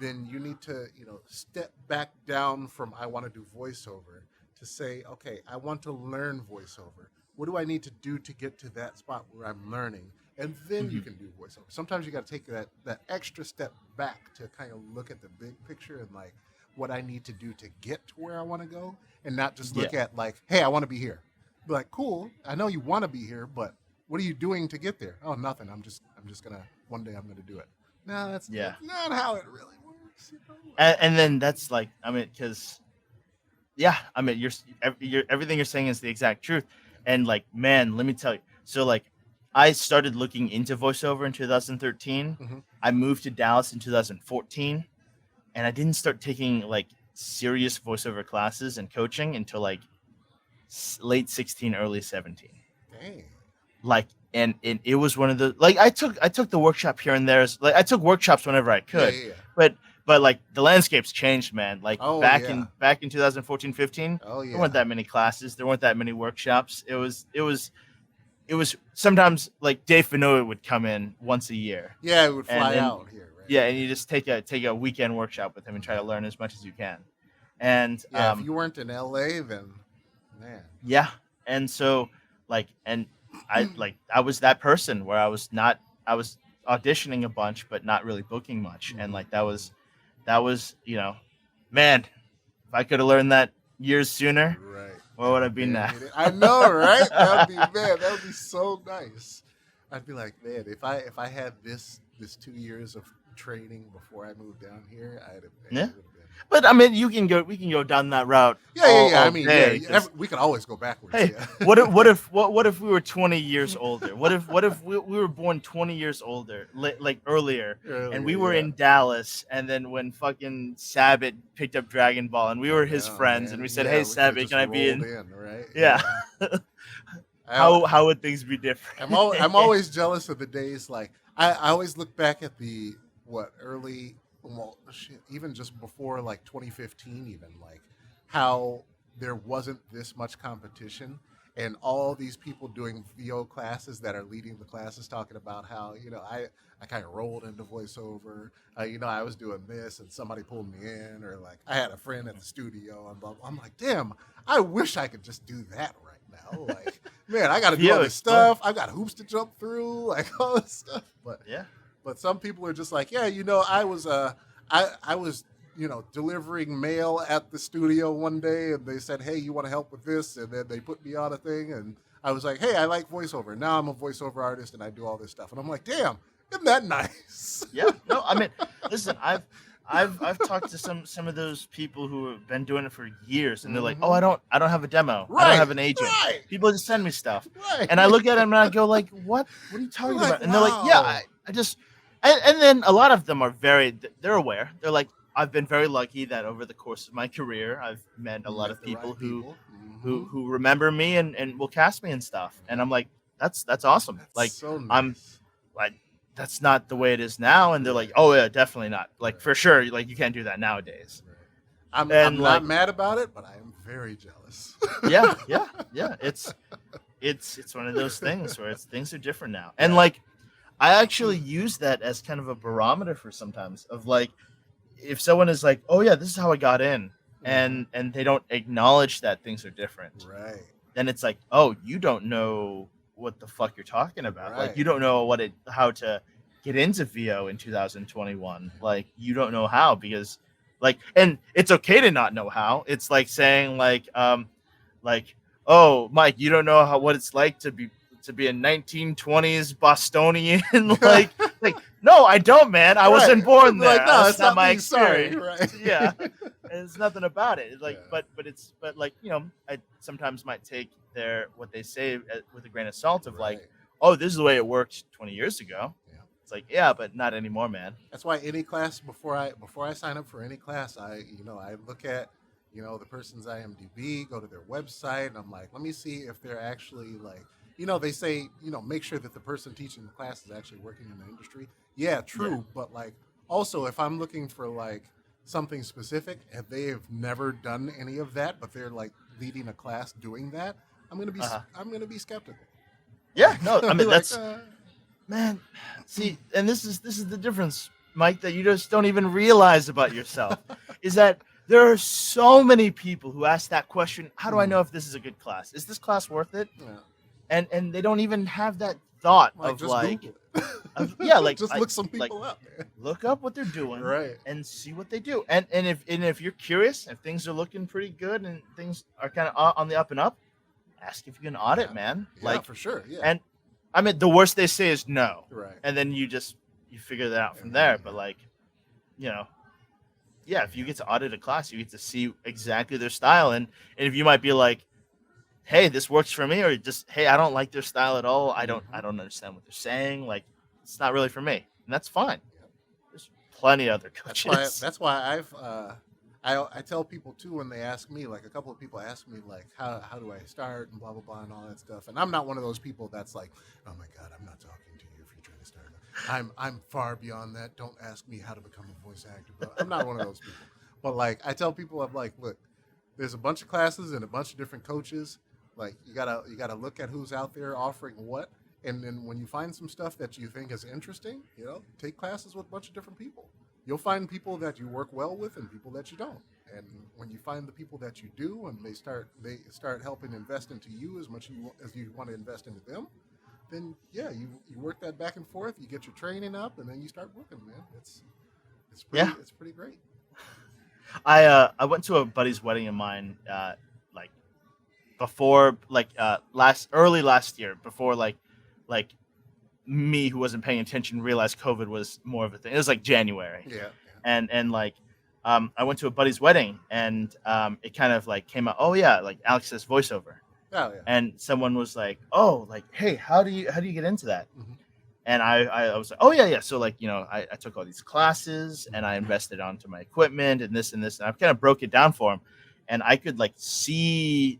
S1: then you need to, step back down from I want to do voiceover to say, okay, I want to learn voiceover. What do I need to do to get to that spot where I'm learning? And then you
S2: Hmm.
S1: can do voiceover. Sometimes you got to take that extra step back to kind of look at the big picture and like what I need to do to get to where I want to go, and not just
S2: Yeah.
S1: look at like, hey, I want to be here. Be like, cool, I know you want to be here, but what are you doing to get there? Oh, nothing. I'm just gonna one day I'm gonna do it. No,
S2: Yeah.
S1: that's not how it really works.
S2: And then that's like I mean cuz yeah, I mean you're everything you're saying is the exact truth. And like man, let me tell you. So like I started looking into voiceover in 2013.
S1: Hmm.
S2: I moved to Dallas in 2014 and I didn't start taking like serious voiceover classes and coaching until like late 16 early 17.
S1: Dang.
S2: Like and it was one of the like I took the workshop here and there, like I took workshops whenever I
S1: Yeah,
S2: could,
S1: yeah, yeah.
S2: but like the landscape's changed, man. Like
S1: Oh
S2: back
S1: yeah.
S2: in 2014 15,
S1: Oh
S2: there weren't
S1: yeah.
S2: that many classes, there weren't that many workshops. It was sometimes like Dave Finoy would come in once a year,
S1: Yeah, it would
S2: and
S1: fly
S2: and
S1: out here, right?
S2: yeah, and you just take a weekend workshop with him and try to learn as much as you can. And
S1: Yeah, if you weren't in LA, then man.
S2: yeah, and so like and I was that person where I was auditioning a bunch but not really booking much, and
S1: Mhm.
S2: like that was man, if I could have learned that years sooner,
S1: Right.
S2: where would I be
S1: Been
S2: now?
S1: in it. I know, right? That would be man. That would be so nice. I'd be like, man, if I had this 2 years of training before I moved down here, I'd have. Man,
S2: Yeah,
S1: it would have been.
S2: but I mean we can go down that route
S1: Yeah, yeah, yeah. I
S2: all
S1: mean, yeah.
S2: day. 'Cause
S1: We could always go backwards.
S2: hey,
S1: Yeah.
S2: what if we were 20 years older? What if we were born 20 years older, like earlier, and we
S1: Earlier,
S2: were
S1: yeah.
S2: in Dallas, and then when fucking Sabat picked up Dragon Ball, and we were his
S1: No,
S2: friends, and
S1: man.
S2: we said,
S1: Yeah,
S2: "Hey,
S1: we could have
S2: Sabat,
S1: just
S2: can I be
S1: rolled
S2: in?"
S1: in, right?
S2: Yeah,
S1: Yeah. I,
S2: how would things be different?
S1: I'm always jealous of the days like I always look back at the what early well shit, even just before like 2015 even like how there wasn't this much competition and all these people doing VO classes that are leading the classes talking about how I kind of rolled into voiceover, I was doing this and somebody pulled me in, or like I had a friend at the studio and blah, blah. I'm like, damn, I wish I could just do that right now. Like, man, I got to do all
S2: Yeah,
S1: this
S2: it's fun.
S1: stuff. I've got hoops to jump through, like all this stuff.
S2: Yeah,
S1: But some people are just like, yeah, I was delivering mail at the studio one day, and they said, hey, you want to help with this, and then they put me on a thing, and I was like, hey, I like voiceover. Now I'm a voiceover artist, and I do all this stuff, and I'm like, damn, isn't that nice?
S2: yeah. No, I mean, listen, I've talked to some of those people who have been doing it for years, and they're like, "Oh,
S1: Hmm.
S2: I don't have a demo. I don't
S1: Right,
S2: have an agent.
S1: right,
S2: People just send me stuff."
S1: right.
S2: And I look at them and I go like, What are you
S1: I'm
S2: talking
S1: like,
S2: about?" And they're like, "Yeah,
S1: wow.
S2: I just." And then a lot of them are they're aware. They're like, "I've been very lucky that over the course of my career, I've met a
S1: You
S2: lot
S1: met
S2: of
S1: the
S2: people
S1: right people. Hmm.
S2: who remember me and will cast me and stuff." And I'm like, "That's awesome."
S1: That's
S2: Like
S1: so
S2: I'm
S1: nice.
S2: like that's not the way it is now, and they're
S1: Right,
S2: like, "Oh yeah, definitely not. Like
S1: right,
S2: for sure, like you can't do that nowadays."
S1: right. I'm
S2: And
S1: not
S2: like,
S1: mad about it, but I am very jealous.
S2: yeah, yeah, yeah. It's one of those things where things are different now. And
S1: Yeah.
S2: like I actually use that as kind of a barometer for sometimes of like if someone is like, "Oh yeah, this is how I got in,"
S1: Hmm.
S2: and they don't acknowledge that things are different.
S1: Right.
S2: then it's like, oh, you don't know what the fuck you're talking about. Like,
S1: Right.
S2: you don't know how to get into VO in 2021. Like, you don't know how, because like, and it's okay to not know how. It's like saying like, oh, Mike, you don't know what it's like to be a 1920s Bostonian. like, no, I don't, man. I wasn't born there.
S1: Like, no,
S2: That's
S1: it's not
S2: my
S1: me. Sorry.
S2: experience.
S1: Right.
S2: Yeah. And it's nothing about it. It's like,
S1: Yeah.
S2: but like, I sometimes might take what they say with a grain of salt of like,
S1: Right.
S2: oh, this is the way it worked 20 years ago.
S1: Yeah.
S2: It's like, yeah, but not anymore, man.
S1: That's why any class, before I sign up for any class, I look at the person's IMDb, go to their website, and I'm like, let me see if they're actually like, they say, make sure that the person teaching the class is actually working in the industry. Yeah, true.
S2: Yeah.
S1: But like, also, if I'm looking for like something specific and they have never done any of that, but they're like leading a class doing that, I'm gonna be I'm gonna be skeptical.
S2: Yeah, no, I mean,
S1: Like,
S2: that's man. See, and this is the difference, Mike, that you just don't even realize about yourself is that there are so many people who ask that question: how do I know if this is a good class? Is this class worth it?
S1: yeah.
S2: And they don't even have that thought of
S1: just
S2: like,
S1: Google it.
S2: yeah, like
S1: just look some people up, man.
S2: Look up what they're doing,
S1: Right.
S2: and see what they do. And if you're curious, if things are looking pretty good and things are kind of on the up and up, ask if you can audit,
S1: Yeah.
S2: man.
S1: Yeah,
S2: Like,
S1: for sure. Yeah.
S2: and I mean, the worst they say is no,
S1: Right.
S2: and then you figure that out from
S1: Yeah.
S2: there. But like, yeah, if you get to audit a class, you get to see exactly their style, and if you might be like, hey, this works for me, or just, hey, I don't like their style at all. I don't understand what they're saying. Like, it's not really for me, and that's fine.
S1: Yeah.
S2: There's plenty of other coaches.
S1: That's why I tell people too when they ask me, like a couple of people ask me like how do I start and blah blah blah and all that stuff, and I'm not one of those people that's like, oh my god, I'm not talking to you if you're trying to start. I'm far beyond that. Don't ask me how to become a voice actor. But I'm not one of those people. But like I tell people, I'm like, look, there's a bunch of classes and a bunch of different coaches. Like you gotta look at who's out there offering what, and then when you find some stuff that you think is interesting, take classes with a bunch of different people. You'll find people that you work well with and people that you don't. And when you find the people that you do, and they start helping invest into you as much as you want to invest into them, then yeah, you work that back and forth. You get your training up, and then you start working, man. It's pretty great.
S2: I went to a buddy's wedding of mine, like before, like early last year, before like me, who wasn't paying attention, realized COVID was more of a thing. It was like January.
S1: Yeah.
S2: And like I went to a buddy's wedding, and it kind of like came out, oh yeah, like Alex does voiceover.
S1: Oh yeah.
S2: And someone was like, oh, like, hey, how do you get into that?
S1: Mm-hmm.
S2: And I was like, oh yeah. So like, I took all these classes and I invested onto my equipment and this, and I kind of broke it down for him, and I could like see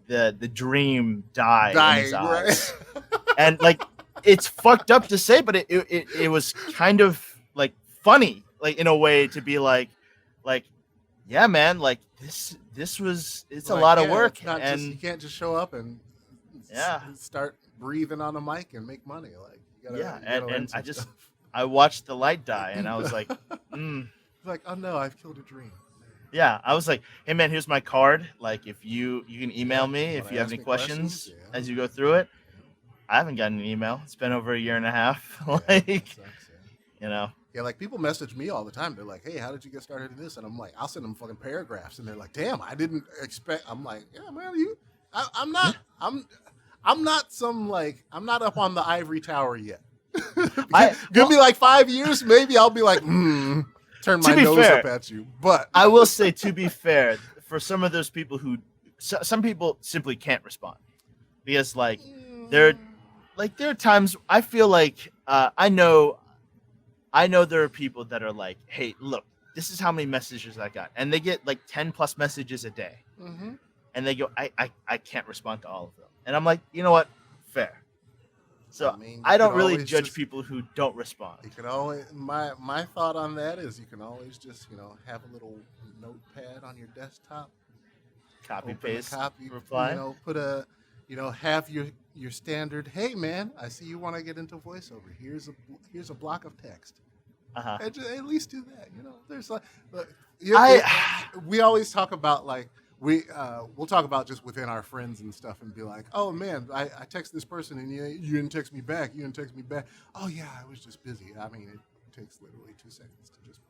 S2: the dream die in his eyes.
S1: Right?
S2: And like, it's fucked up to say, but it was kind of like funny, like in a way, to be like, yeah, man, like this was, it's
S1: Like,
S2: a lot of
S1: yeah,
S2: work,
S1: it's not
S2: and
S1: you can't just show up and start breathing on a mic and make money. Like you gotta,
S2: yeah,
S1: you gotta learn
S2: and
S1: some stuff.
S2: I watched the light die, and I was like,
S1: Like, oh no, I've killed a dream.
S2: yeah, I was like, hey man, here's my card. Like, if you can email me if
S1: Wanna
S2: you have
S1: ask
S2: any
S1: me
S2: questions
S1: questions?
S2: as you go through it. I haven't gotten an email. It's been over a year and a half.
S1: Yeah,
S2: Like,
S1: that sucks, yeah. Yeah, like people message me all the time. They're like, "Hey, how did you get started in this?" And I'm like, I'll send them fucking paragraphs, and they're like, "Damn, I didn't expect." I'm like, "Yeah, man, I'm not I'm not up on the ivory tower yet. Give me like 5 years, maybe I'll be like, turn my nose
S2: fair,
S1: up at you." But
S2: I will say, to be fair, for some of those people some people simply can't respond, because like there are times I feel like I know there are people that are like, hey, look, this is how many messages I got, and they get like 10 plus messages a day, and they go, I can't respond to all of them, and I'm like, you know what, fair. So
S1: I mean,
S2: I
S1: you
S2: don't
S1: can
S2: really
S1: always
S2: judge
S1: just-
S2: people who don't respond.
S1: You can always my thought on that is you can always just have a little notepad on your desktop,
S2: Copy
S1: open
S2: paste
S1: a copy,
S2: reply.
S1: put a have your standard. Hey man, I see you want to get into voiceover. Here's a block of text.
S2: Uh-huh.
S1: And at least do that. There's like, look, we always talk about like we'll talk about just within our friends and stuff, and be like, oh man, I text this person and you didn't text me back. You didn't text me back. Oh yeah, I was just busy. I mean, it takes literally 2 seconds to just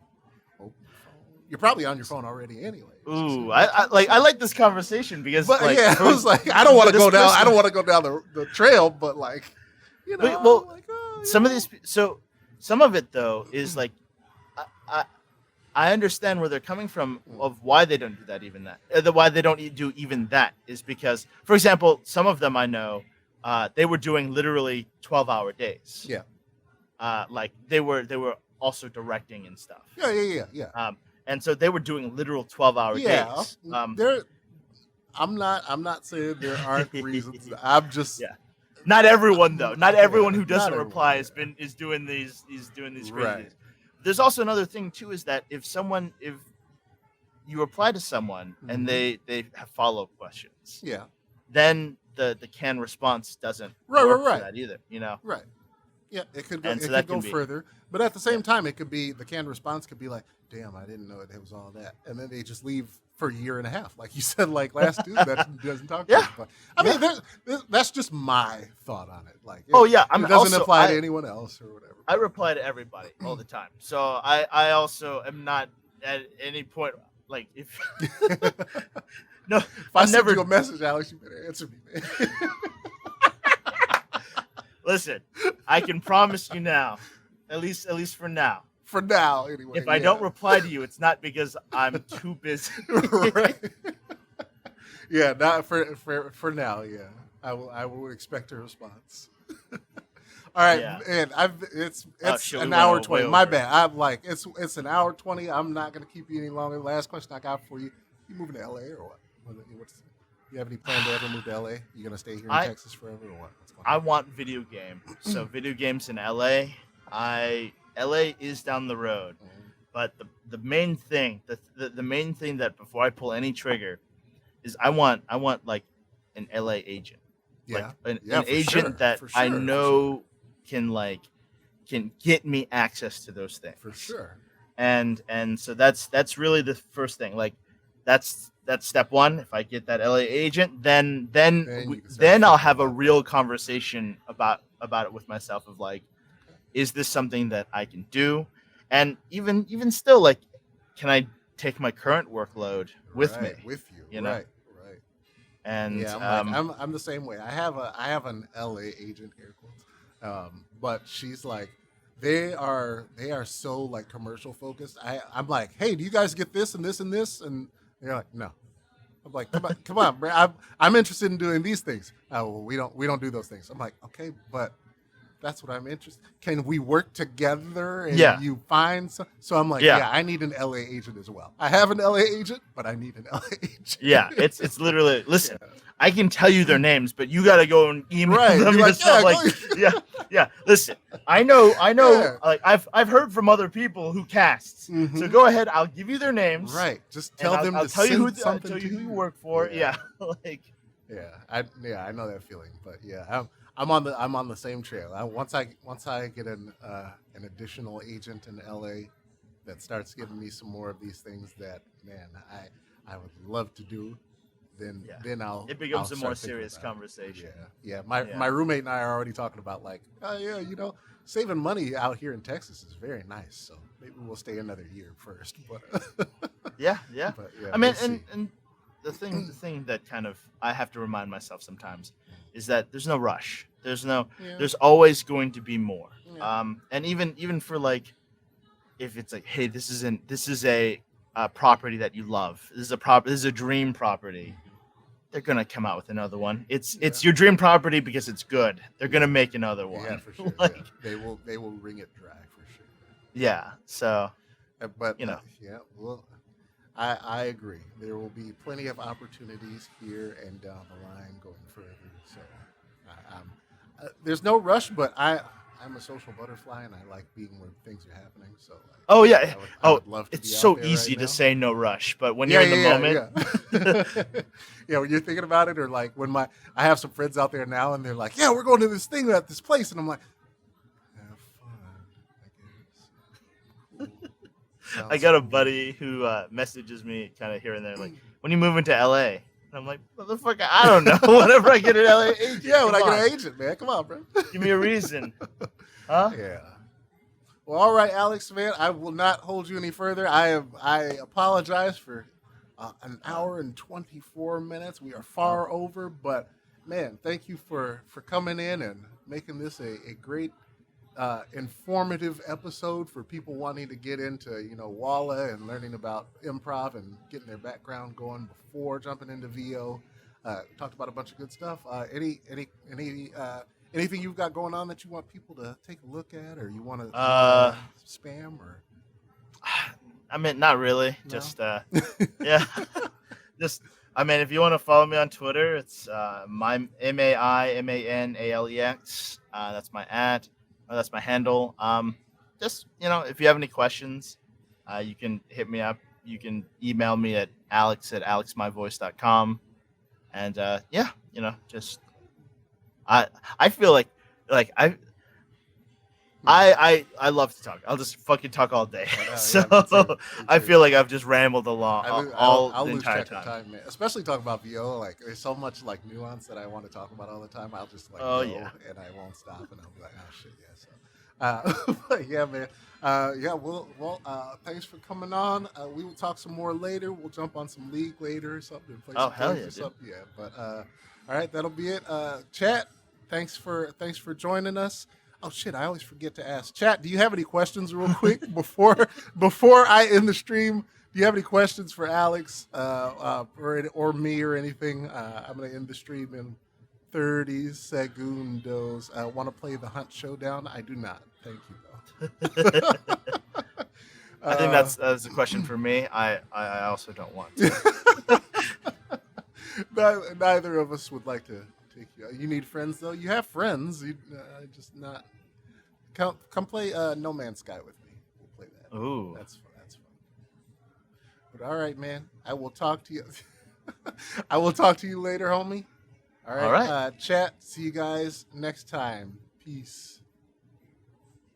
S1: open your phone. You're probably on your phone already anyway.
S2: Ooh, I like this conversation because
S1: But
S2: like
S1: yeah, I was like, I don't want to go down. I don't want to go down the trail, but like,
S2: Well,
S1: like,
S2: some of these, so some of it though is like I, I I understand where they're coming from of why they don't do that. Even that, why they don't do even that is because, for example, some of them I know, they were doing literally 12-hour days.
S1: Yeah.
S2: Like they were also directing and stuff.
S1: Yeah.
S2: And so they were doing literal 12-hour
S1: Yeah.
S2: days.
S1: I'm not saying there aren't reasons. I'm just
S2: Not everyone though. Not everyone who
S1: not
S2: doesn't
S1: everyone,
S2: reply
S1: yeah.
S2: is doing these crazy
S1: Right.
S2: things. There's also another thing too is that if you reply to someone and they have follow-up questions,
S1: Yeah.
S2: then the canned response doesn't
S1: Right,
S2: work
S1: right.
S2: for that either, you know.
S1: Right. Yeah, it could go,
S2: And
S1: it
S2: so
S1: could
S2: that
S1: go
S2: can be-
S1: further, but at the same time, it could be the canned response could be like, "Damn, I didn't know it was all that," and then they just leave for a year and a half, like you said, like last dude that doesn't talk to
S2: Yeah.
S1: us. But I mean, that's just my thought on it. Like,
S2: Oh, yeah,
S1: it doesn't apply to anyone else or whatever.
S2: I reply to everybody all the time. So I also am not at any point like if no,
S1: If I
S2: I'm
S1: send
S2: never
S1: you a message, Alex, you better answer me, man.
S2: listen. I can promise you now, at least for now.
S1: For now, anyway.
S2: If I don't reply to you, it's not because I'm too busy.
S1: right. Yeah, not for now. Yeah, I will expect a response. All right,
S2: Yeah.
S1: and it's
S2: Shit, we
S1: an
S2: went
S1: hour
S2: way
S1: 20. My
S2: over.
S1: bad. I'm like it's an hour 20. I'm not gonna keep you any longer. Last question I got for you: you moving to LA or what? You have any plan to ever move to LA? You gonna stay here in Texas forever or what? What's going
S2: I
S1: on?
S2: want video game. So video games in LA. LA is down the road, but the main thing, the main thing that before I pull any trigger, is I want like an LA agent,
S1: Yeah,
S2: like
S1: yeah,
S2: an
S1: for
S2: agent
S1: sure,
S2: that
S1: for
S2: I
S1: sure, for
S2: know can get me access to those things
S1: for sure.
S2: and so that's really the first thing. Like that's step one. If I get that LA agent, then
S1: you can start
S2: I'll
S1: thinking
S2: have a
S1: about
S2: real conversation about it with myself of like, is this something that I can do? And even still, like, can I take my current workload with me?
S1: With you,
S2: you know?
S1: Right.
S2: And
S1: Yeah, I'm the same way. I have an LA agent, air quotes, but she's like, they are so like commercial focused. I'm like, hey, do you guys get this and this and this? And they're like, no. I'm like, come on, bro. I'm interested in doing these things. Oh, well, we don't do those things. I'm like, okay, but that's what I'm interested. Can we work together and you find some? So I'm like, yeah, I need an LA agent as well. I have an LA agent, but I need an LA agent.
S2: Yeah, it's literally, listen, I can tell you their names, but you got to go and email them
S1: You're
S2: yourself.
S1: like,
S2: Listen, I know.
S1: Yeah.
S2: Like I've heard from other people who casts.
S1: Mhm.
S2: So go ahead, I'll give you their names.
S1: Right. Just
S2: and
S1: tell them
S2: I'll
S1: to
S2: tell you
S1: send something
S2: I'll tell you
S1: to
S2: who you work for.
S1: Yeah.
S2: Like
S1: I know that feeling, but yeah, I'm on the same trail. Once I get an additional agent in LA that starts giving me some more of these things that, man, I would love to do, then I'll
S2: it becomes
S1: I'll
S2: a more
S1: start thinking
S2: serious
S1: about it.
S2: conversation.
S1: Yeah. My roommate and I are already talking about like, oh yeah, saving money out here in Texas is very nice. So maybe we'll stay another year first. But
S2: Yeah.
S1: but yeah,
S2: I mean,
S1: we'll see.
S2: and the thing that kind of I have to remind myself sometimes is that there's no rush. There's always going to be more.
S1: Yeah.
S2: And even for like, if it's like, hey, this is a property that you love. This is a dream property. They're gonna come out with another one. It's your dream property because it's good. They're gonna make another one.
S1: Yeah, for sure.
S2: Like,
S1: yeah. They will wring it dry for sure.
S2: yeah. So
S1: But
S2: you know.
S1: yeah. Well, I agree. There will be plenty of opportunities here and down the line going further. So there's no rush, but I'm a social butterfly and I like being where things are happening. So
S2: Oh yeah.
S1: I would love to
S2: It's
S1: be
S2: so
S1: out there
S2: easy
S1: right
S2: to
S1: now.
S2: say no rush, but when you're in the moment,
S1: yeah. Yeah, when you're thinking about it, or like when I have some friends out there now, and they're like, "Yeah, we're going to this thing at this place," and I'm like, "Have fun, I guess." Cool.
S2: I
S1: sounds
S2: got a
S1: cool.
S2: buddy who messages me kind of here and there, like, when you move into LA, and I'm like, motherfucker, I don't know. Whenever I get an LA agent,
S1: Yeah, when
S2: come
S1: I get
S2: on,
S1: an agent, man, come on, bro.
S2: give me a reason, huh?
S1: Yeah. Well, all right, Alex, man. I will not hold you any further. I apologize for an
S2: Uh,
S1: hour and 24 minutes. We are
S2: oh,
S1: far over, but man, thank you for coming in and making this a great informative episode for people wanting to get into Walla and learning about improv and getting their background going before jumping into VO. Talked about a bunch of good stuff. Anything you've got going on that you want people to take a look at, or you want to
S2: uh,
S1: spam, or
S2: I mean, not really.
S1: no?
S2: Just yeah, just I mean, if you want to follow me on Twitter, it's my MAIMANALEX. That's my that's my handle. Just if you have any questions, you can hit me up. You can email me at alex@alexmyvoice.com. And yeah, just I I feel like I love to talk. I'll just fucking talk all day.
S1: I know,
S2: So
S1: yeah, me too. Me
S2: I
S1: too.
S2: feel like I've just rambled along all
S1: I'll
S2: the
S1: lose
S2: entire
S1: track of
S2: time.
S1: time, man. Especially talking about VO. Like, there's so much like nuance that I want to talk about all the time. I'll just like
S2: Oh
S1: go
S2: yeah.
S1: and I won't stop, and I'll be like, oh shit, yeah. So, but yeah, man. Yeah, thanks for coming on. We will talk some more later. We'll jump on some league later or something, play
S2: Oh
S1: some
S2: hell
S1: games
S2: yeah,
S1: or
S2: dude.
S1: something. Yeah, but all right, that'll be it. Chat. Thanks for joining us. Oh shit! I always forget to ask. Chat, do you have any questions, real quick, before I end the stream? Do you have any questions for Alex, or me, or anything? I'm gonna end the stream in 30 segundos. Want to play the Hunt Showdown? I do not. Thank you, though.
S2: I think
S1: uh,
S2: that's a question for me. I also don't want to.
S1: neither of us would like to take you. You need friends, though. You have friends. You just not. Come play No Man's Sky with me. We'll play that.
S2: Ooh.
S1: That's fun. That's fun. But all right, man. I will talk to you. I will talk to you later, homie. All
S2: All
S1: right.
S2: right.
S1: Chat. See you guys next time. Peace.